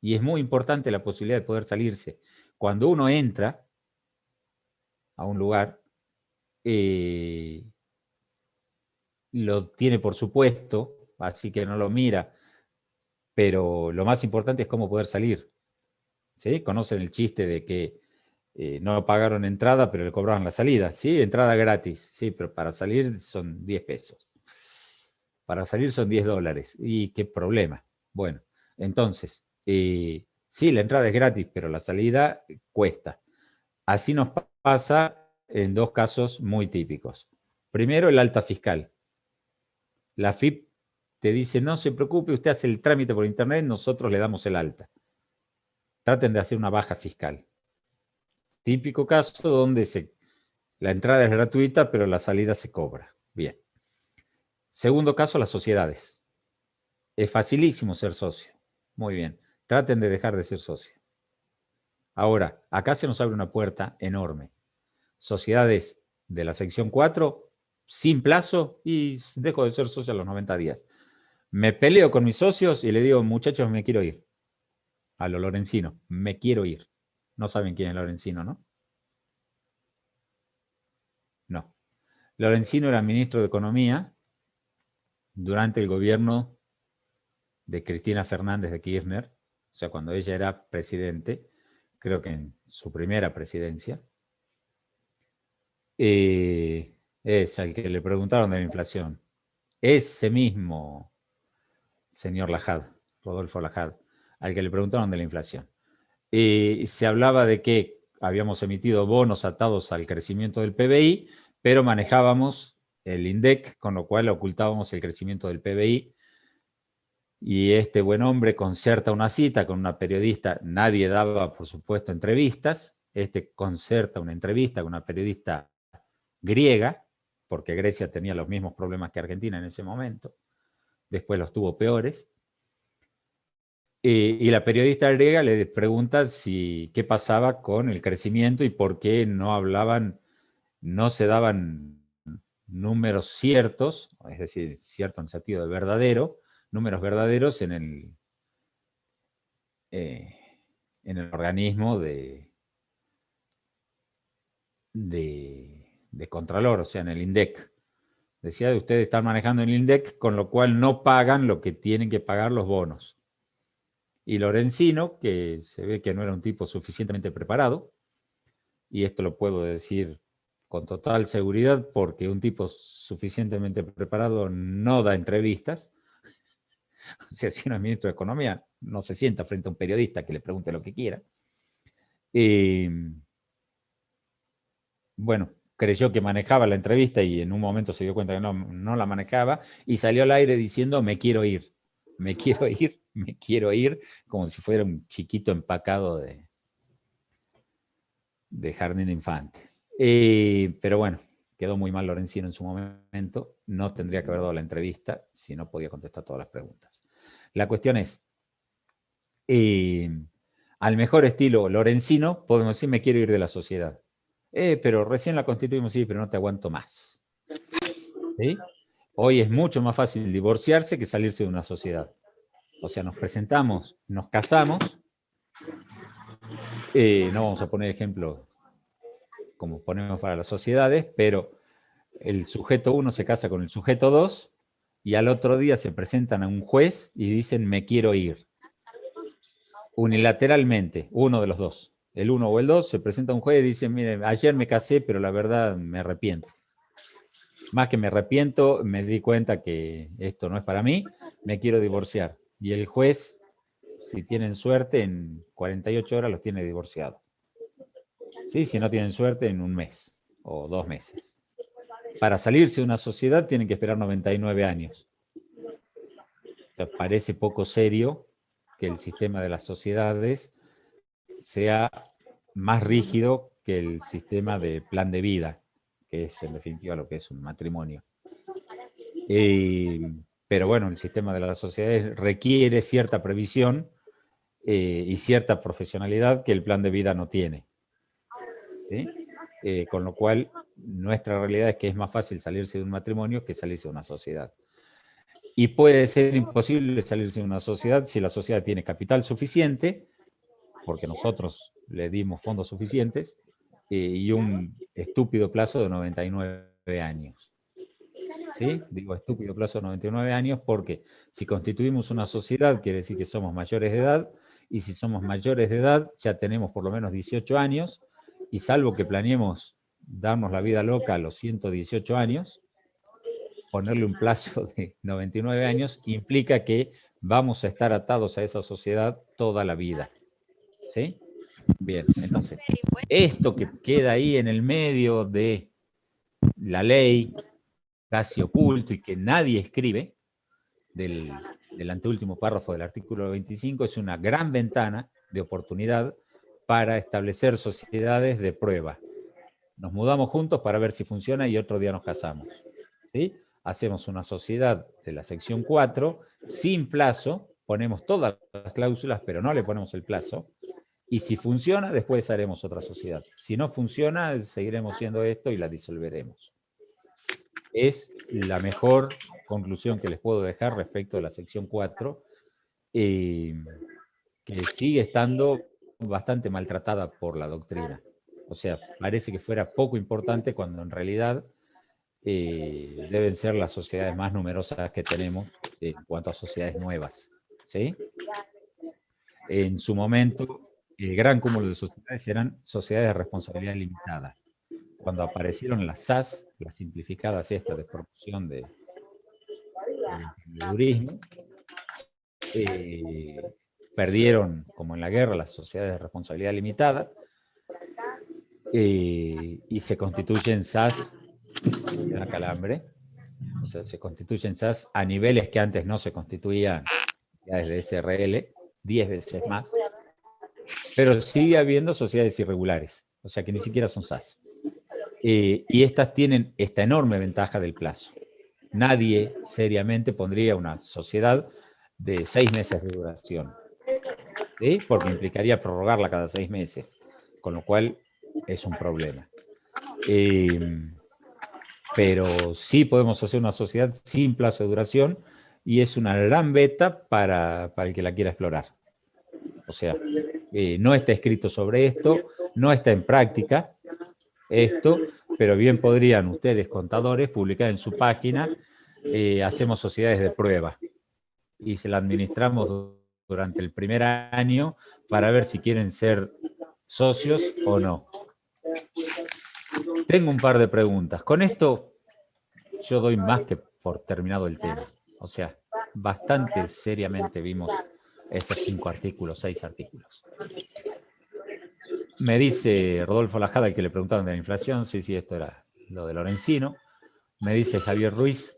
Y es muy importante la posibilidad de poder salirse. Cuando uno entra a un lugar, lo tiene por supuesto, así que no lo mira, pero lo más importante es cómo poder salir. ¿Sí? Conocen el chiste de que no pagaron entrada, pero le cobraban la salida. Sí, entrada gratis, sí, pero para salir son 10 pesos. Para salir son $10. ¿Y qué problema? Bueno, entonces, sí, la entrada es gratis, pero la salida cuesta. Así nos pasa en dos casos muy típicos. Primero, el alta fiscal. La AFIP te dice, no se preocupe, usted hace el trámite por internet, nosotros le damos el alta. Traten de hacer una baja fiscal. Típico caso donde la entrada es gratuita, pero la salida se cobra. Bien. Segundo caso, las sociedades. Es facilísimo ser socio. Muy bien. Traten de dejar de ser socio. Ahora, acá se nos abre una puerta enorme. Sociedades de la sección 4, sin plazo, y dejo de ser socio a los 90 días. Me peleo con mis socios y le digo, muchachos, me quiero ir. A lo Lorenzino, me quiero ir. No saben quién es Lorenzino, ¿no? No. Lorenzino era ministro de Economía durante el gobierno de Cristina Fernández de Kirchner, o sea, cuando ella era presidente, creo que en su primera presidencia. Es al que le preguntaron de la inflación. Ese mismo señor Lajad, Rodolfo Lajad, al que le preguntaron de la inflación. Se hablaba de que habíamos emitido bonos atados al crecimiento del PBI, pero manejábamos el INDEC, con lo cual ocultábamos el crecimiento del PBI. Y este buen hombre concerta una cita con una periodista, nadie daba, por supuesto, entrevistas, concerta una entrevista con una periodista griega, porque Grecia tenía los mismos problemas que Argentina en ese momento, después los tuvo peores, y la periodista griega le pregunta qué pasaba con el crecimiento y por qué no se daban números ciertos, es decir, cierto en sentido de verdadero, números verdaderos en el organismo de Contralor, o sea, en el INDEC. Decía, ustedes están manejando el INDEC, con lo cual no pagan lo que tienen que pagar los bonos. Y Lorenzino, que se ve que no era un tipo suficientemente preparado, y esto lo puedo decir con total seguridad porque un tipo suficientemente preparado no da entrevistas. O sea, si uno es ministro de Economía, no se sienta frente a un periodista que le pregunte lo que quiera. Bueno, creyó que manejaba la entrevista y en un momento se dio cuenta que no la manejaba y salió al aire diciendo, me quiero ir, me quiero ir, me quiero ir, como si fuera un chiquito empacado de jardín de infantes. Pero bueno, quedó muy mal Lorenzino en su momento, no tendría que haber dado la entrevista si no podía contestar todas las preguntas. La cuestión es, al mejor estilo Lorenzino, podemos decir, me quiero ir de la sociedad. Pero recién la constituimos, sí, pero no te aguanto más. ¿Sí? Hoy es mucho más fácil divorciarse que salirse de una sociedad. O sea, nos presentamos, nos casamos, no vamos a poner ejemplos como ponemos para las sociedades, pero el sujeto 1 se casa con el sujeto 2 y al otro día se presentan a un juez y dicen, me quiero ir. Unilateralmente, uno de los dos. El 1 o el 2 se presenta a un juez y dice, mire, ayer me casé, pero la verdad me arrepiento. Más que me arrepiento, me di cuenta que esto no es para mí, me quiero divorciar. Y el juez, si tienen suerte, en 48 horas los tiene divorciados. ¿Sí? Si no tienen suerte, en un mes o 2 meses. Para salirse de una sociedad tienen que esperar 99 años. O sea, parece poco serio que el sistema de las sociedades sea más rígido que el sistema de plan de vida, que es en definitiva lo que es un matrimonio. Pero bueno, el sistema de las sociedades requiere cierta previsión y cierta profesionalidad que el plan de vida no tiene. ¿Sí? Con lo cual, nuestra realidad es que es más fácil salirse de un matrimonio que salirse de una sociedad. Y puede ser imposible salirse de una sociedad si la sociedad tiene capital suficiente, porque nosotros le dimos fondos suficientes, y un estúpido plazo de 99 años. ¿Sí? Digo estúpido plazo de 99 años porque si constituimos una sociedad quiere decir que somos mayores de edad, y si somos mayores de edad ya tenemos por lo menos 18 años, y salvo que planeemos darnos la vida loca a los 118 años, ponerle un plazo de 99 años implica que vamos a estar atados a esa sociedad toda la vida. ¿Sí? Bien, entonces, esto que queda ahí en el medio de la ley, casi oculto y que nadie escribe, del anteúltimo párrafo del artículo 25, es una gran ventana de oportunidad para establecer sociedades de prueba. Nos mudamos juntos para ver si funciona y otro día nos casamos. ¿Sí? Hacemos una sociedad de la sección 4, sin plazo, ponemos todas las cláusulas, pero no le ponemos el plazo, y si funciona, después haremos otra sociedad. Si no funciona, seguiremos siendo esto y la disolveremos. Es la mejor conclusión que les puedo dejar respecto a la sección 4, que sigue estando bastante maltratada por la doctrina. O sea, parece que fuera poco importante cuando en realidad deben ser las sociedades más numerosas que tenemos en cuanto a sociedades nuevas. ¿Sí? En su momento, el gran cúmulo de sociedades eran sociedades de responsabilidad limitada. Cuando aparecieron las SAS, las simplificadas estas de promoción del emprendedurismo, perdieron, como en la guerra, las sociedades de responsabilidad limitada, y se constituyen SAS, que da calambre, o sea, se constituyen SAS a niveles que antes no se constituían, ya desde SRL, 10 veces más, pero sigue habiendo sociedades irregulares, o sea que ni siquiera son SAS. Y estas tienen esta enorme ventaja del plazo. Nadie seriamente pondría una sociedad de 6 meses de duración, ¿sí? Porque implicaría prorrogarla cada 6 meses, con lo cual es un problema. Pero sí podemos hacer una sociedad sin plazo de duración y es una gran beta para el que la quiera explorar. O sea, no está escrito sobre esto, no está en práctica esto, pero bien podrían ustedes, contadores, publicar en su página, hacemos sociedades de prueba y se la administramos durante el primer año para ver si quieren ser socios o no. Tengo un par de preguntas. Con esto yo doy más que por terminado el tema. O sea, bastante seriamente vimos estos 5 artículos, 6 artículos. Me dice Rodolfo Lajada, el que le preguntaron de la inflación, sí, esto era lo de Lorenzino. Me dice Javier Ruiz,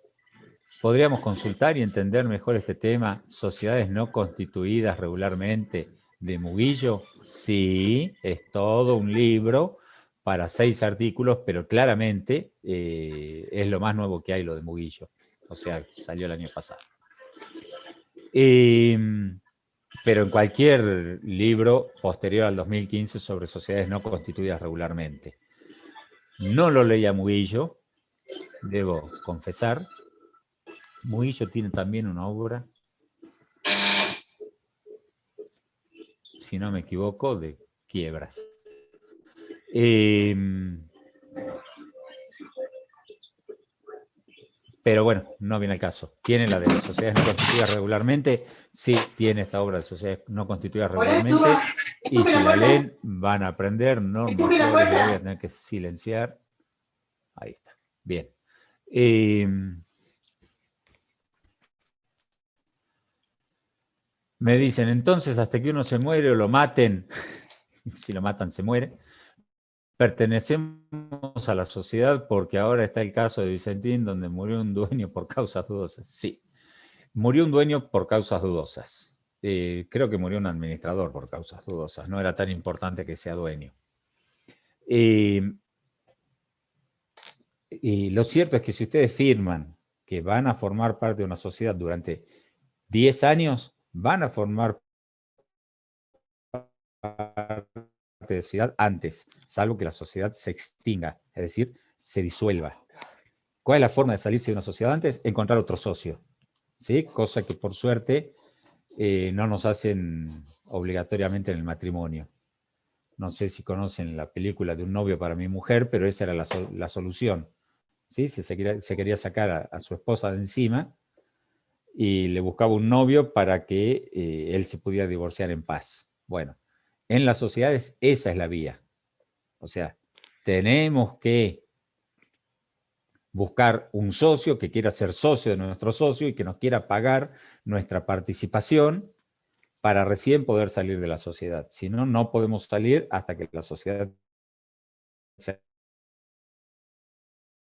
¿podríamos consultar y entender mejor este tema, sociedades no constituidas regularmente de Muguillo? Sí, es todo un libro para 6 artículos, pero claramente es lo más nuevo que hay lo de Muguillo. O sea, salió el año pasado. Pero en cualquier libro posterior al 2015 sobre sociedades no constituidas regularmente. No lo leía Muguillo, debo confesar. Muguillo tiene también una obra, si no me equivoco, de quiebras. Pero bueno, no viene al caso. Tiene la de las sociedades no constituidas regularmente, sí, tiene esta obra de sociedades no constituidas regularmente, y si la leen van a aprender, Norma Flores, la voy a tener que silenciar. Ahí está, bien. Me dicen, entonces, hasta que uno se muere o lo maten, si lo matan se muere, pertenecemos a la sociedad porque ahora está el caso de Vicentín, donde murió un dueño por causas dudosas. Sí, murió un dueño por causas dudosas. Creo que murió un administrador por causas dudosas. No era tan importante que sea dueño. Y lo cierto es que si ustedes firman que van a formar parte de una sociedad durante 10 años, van a formar parte de la sociedad antes, salvo que la sociedad se extinga, es decir, se disuelva. ¿Cuál es la forma de salirse de una sociedad antes? Encontrar otro socio, ¿sí? Cosa que por suerte no nos hacen obligatoriamente en el matrimonio. No sé si conocen la película de Un novio para mi mujer, pero esa era la solución. ¿Sí? Se quería sacar a su esposa de encima y le buscaba un novio para que él se pudiera divorciar en paz. Bueno, en las sociedades esa es la vía. O sea, tenemos que buscar un socio que quiera ser socio de nuestro socio y que nos quiera pagar nuestra participación para recién poder salir de la sociedad. Si no, no podemos salir hasta que la sociedad se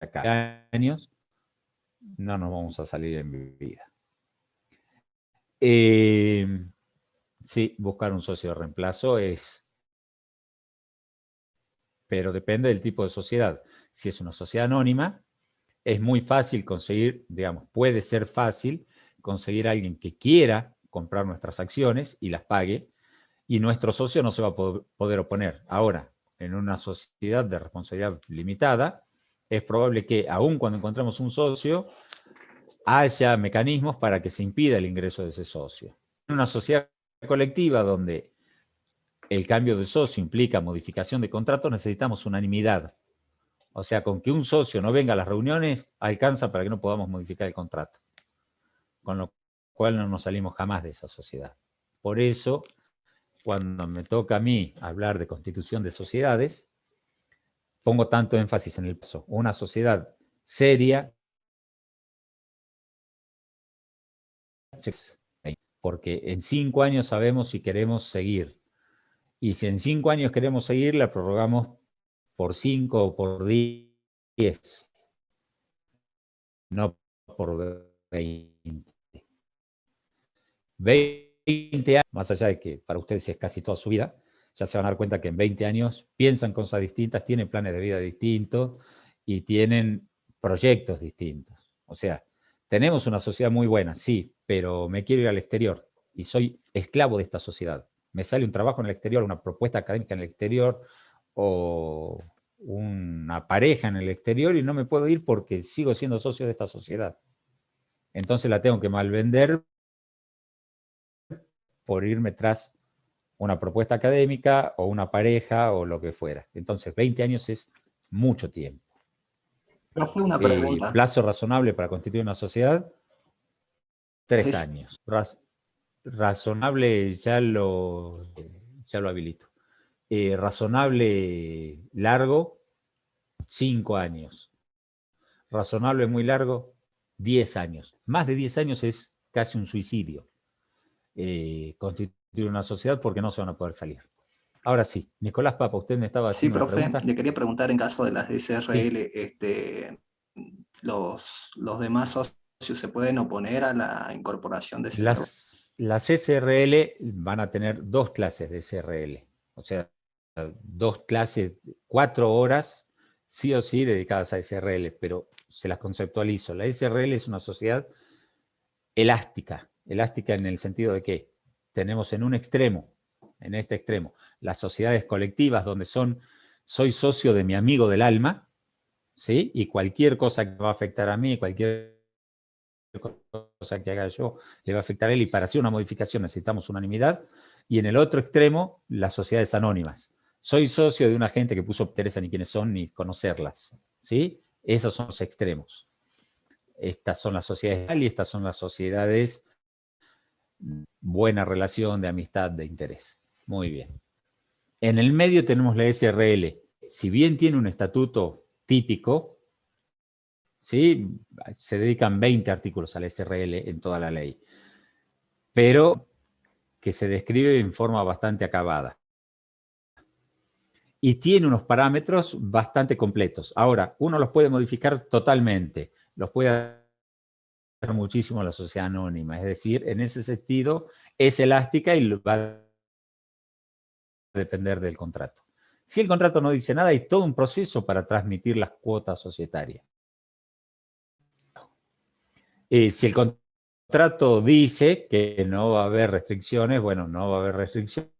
acabe. Años, no nos vamos a salir en vida. Sí, buscar un socio de reemplazo es... Pero depende del tipo de sociedad. Si es una sociedad anónima, es muy fácil conseguir, digamos, puede ser fácil conseguir a alguien que quiera comprar nuestras acciones y las pague, y nuestro socio no se va a poder oponer. Ahora, en una sociedad de responsabilidad limitada, es probable que, aun cuando encontremos un socio, haya mecanismos para que se impida el ingreso de ese socio. En una sociedad colectiva donde el cambio de socio implica modificación de contrato, necesitamos unanimidad. O sea, con que un socio no venga a las reuniones, alcanza para que no podamos modificar el contrato. Con lo cual no nos salimos jamás de esa sociedad. Por eso, cuando me toca a mí hablar de constitución de sociedades, pongo tanto énfasis en el paso. Una sociedad seria, porque en 5 años sabemos si queremos seguir. Y si en 5 años queremos seguir, la prorrogamos por 5 o por 10. No por 20. 20 años, más allá de que para ustedes es casi toda su vida, ya se van a dar cuenta que en 20 años piensan cosas distintas, tienen planes de vida distintos y tienen proyectos distintos. O sea, tenemos una sociedad muy buena, sí, pero me quiero ir al exterior y soy esclavo de esta sociedad. Me sale un trabajo en el exterior, una propuesta académica en el exterior o una pareja en el exterior y no me puedo ir porque sigo siendo socio de esta sociedad. Entonces la tengo que malvender por irme tras una propuesta académica o una pareja o lo que fuera. Entonces, 20 años es mucho tiempo. Profe, una pregunta. Plazo razonable para constituir una sociedad, 3 años. Razonable ya lo habilito. Razonable largo, 5 años. Razonable muy largo, 10 años. Más de 10 años es casi un suicidio. Constituir una sociedad porque no se van a poder salir. Ahora sí, Nicolás Papa, usted me estaba Sí, haciendo una profe, pregunta. le quería preguntar en caso de las SRL, Sí. los demás socios se pueden oponer a la incorporación de ese nuevo. Las SRL van a tener 2 clases de SRL, o sea, 2 clases, 4 horas, sí o sí, dedicadas a SRL, pero se las conceptualizo. La SRL es una sociedad elástica en el sentido de que tenemos en un extremo, en este extremo, las sociedades colectivas donde soy socio de mi amigo del alma, ¿sí? Y cualquier cosa que va a afectar a mí, cualquier cosa que haga yo, le va a afectar a él, y para hacer una modificación necesitamos unanimidad. Y en el otro extremo, las sociedades anónimas. Soy socio de una gente que puso interés ni quiénes son ni conocerlas, ¿sí? Esos son los extremos. Estas son las sociedades y estas son las sociedades buena relación, de amistad, de interés. Muy bien. En el medio tenemos la SRL. Si bien tiene un estatuto típico, ¿sí? Se dedican 20 artículos a la SRL en toda la ley, pero que se describe en forma bastante acabada. Y tiene unos parámetros bastante completos. Ahora, uno los puede modificar totalmente, los puede hacer muchísimo la sociedad anónima, es decir, en ese sentido es elástica y va a depender del contrato. Si el contrato no dice nada, hay todo un proceso para transmitir las cuotas societarias. Si el contrato dice que no va a haber restricciones, bueno, no va a haber restricciones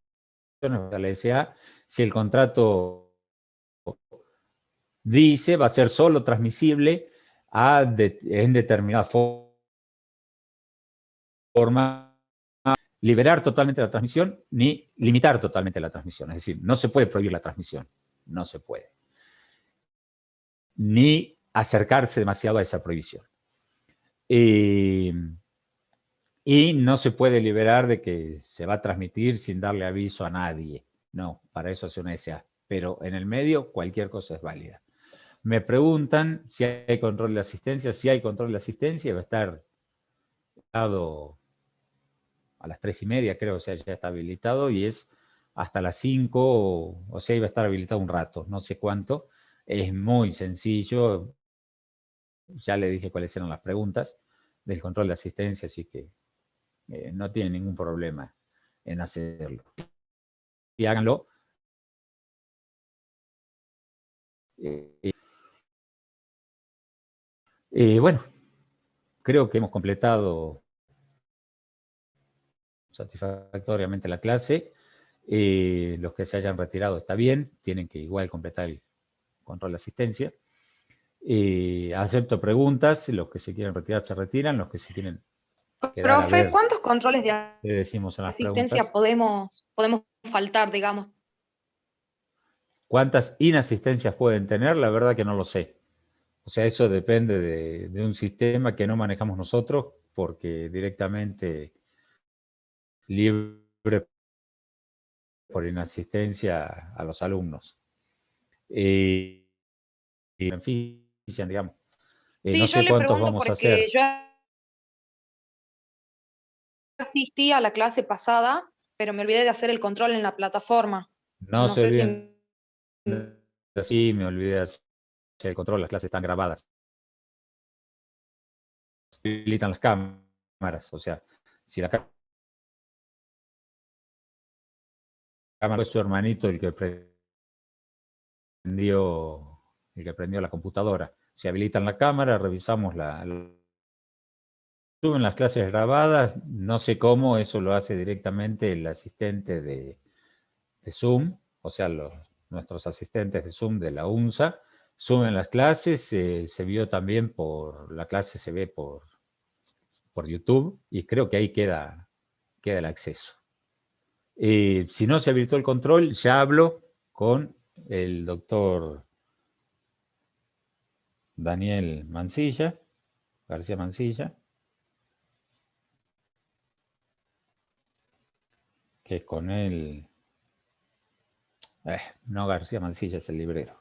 a la SA. Si el contrato dice va a ser solo transmisible en determinada forma, liberar totalmente la transmisión ni limitar totalmente la transmisión. Es decir, no se puede prohibir la transmisión, no se puede. Ni acercarse demasiado a esa prohibición. Y no se puede liberar de que se va a transmitir sin darle aviso a nadie. No, para eso hace una SA. Pero en el medio cualquier cosa es válida. Me preguntan si hay control de asistencia. Si hay control de asistencia, va a estar dado a las 3:30, creo, o sea, ya está habilitado, y es hasta las 5, o sea, iba a estar habilitado un rato, no sé cuánto. Es muy sencillo, ya le dije cuáles eran las preguntas del control de asistencia, así que no tiene ningún problema en hacerlo. Y háganlo. Bueno, creo que hemos completado satisfactoriamente la clase. Los que se hayan retirado está bien, tienen que igual completar el control de asistencia. Acepto preguntas, los que se quieren retirar se retiran, los que se quieren quedar a Profe, ver ¿cuántos controles de qué decimos en las asistencia preguntas. podemos faltar, digamos? ¿Cuántas inasistencias pueden tener? La verdad que no lo sé. O sea, eso depende de un sistema que no manejamos nosotros, porque directamente libre por inasistencia a los alumnos. Y benefician, digamos. No Sí, yo sé le cuántos pregunto vamos a porque hacer. yo asistí a la clase pasada, pero me olvidé de hacer el control en la plataforma. No No se sé olviden, si... sí, me olvidé de hacer el control, las clases están grabadas. Se habilitan las cámaras, o sea, si la cámara es su hermanito el que prendió la computadora, se habilitan la cámara, revisamos suben las clases grabadas, no sé cómo, eso lo hace directamente el asistente de Zoom, o sea, nuestros asistentes de Zoom de la UNSA, suben las clases, se vio también la clase se ve por YouTube, y creo que ahí queda el acceso. Si no se habilitó el control, ya hablo con el doctor Daniel García Mancilla, que con él, no García Mancilla, es el librero.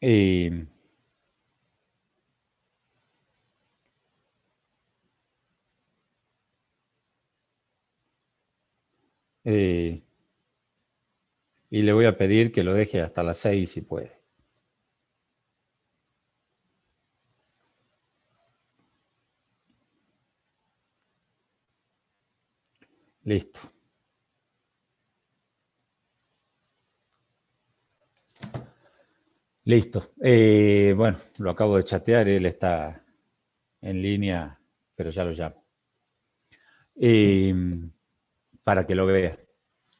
Y le voy a pedir que lo deje hasta las 6 si puede. Listo. Listo. Bueno, lo acabo de chatear, él está en línea, pero ya lo llamo. Para que lo vea.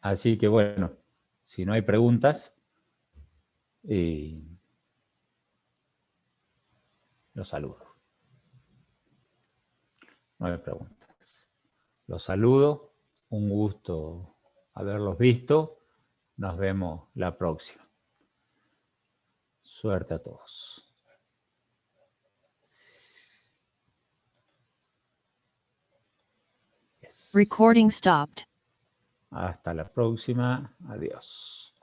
Así que bueno, si no hay preguntas, los saludo. No hay preguntas. Los saludo. Un gusto haberlos visto. Nos vemos la próxima. Suerte a todos. Yes. Recording stopped. Hasta la próxima. Adiós.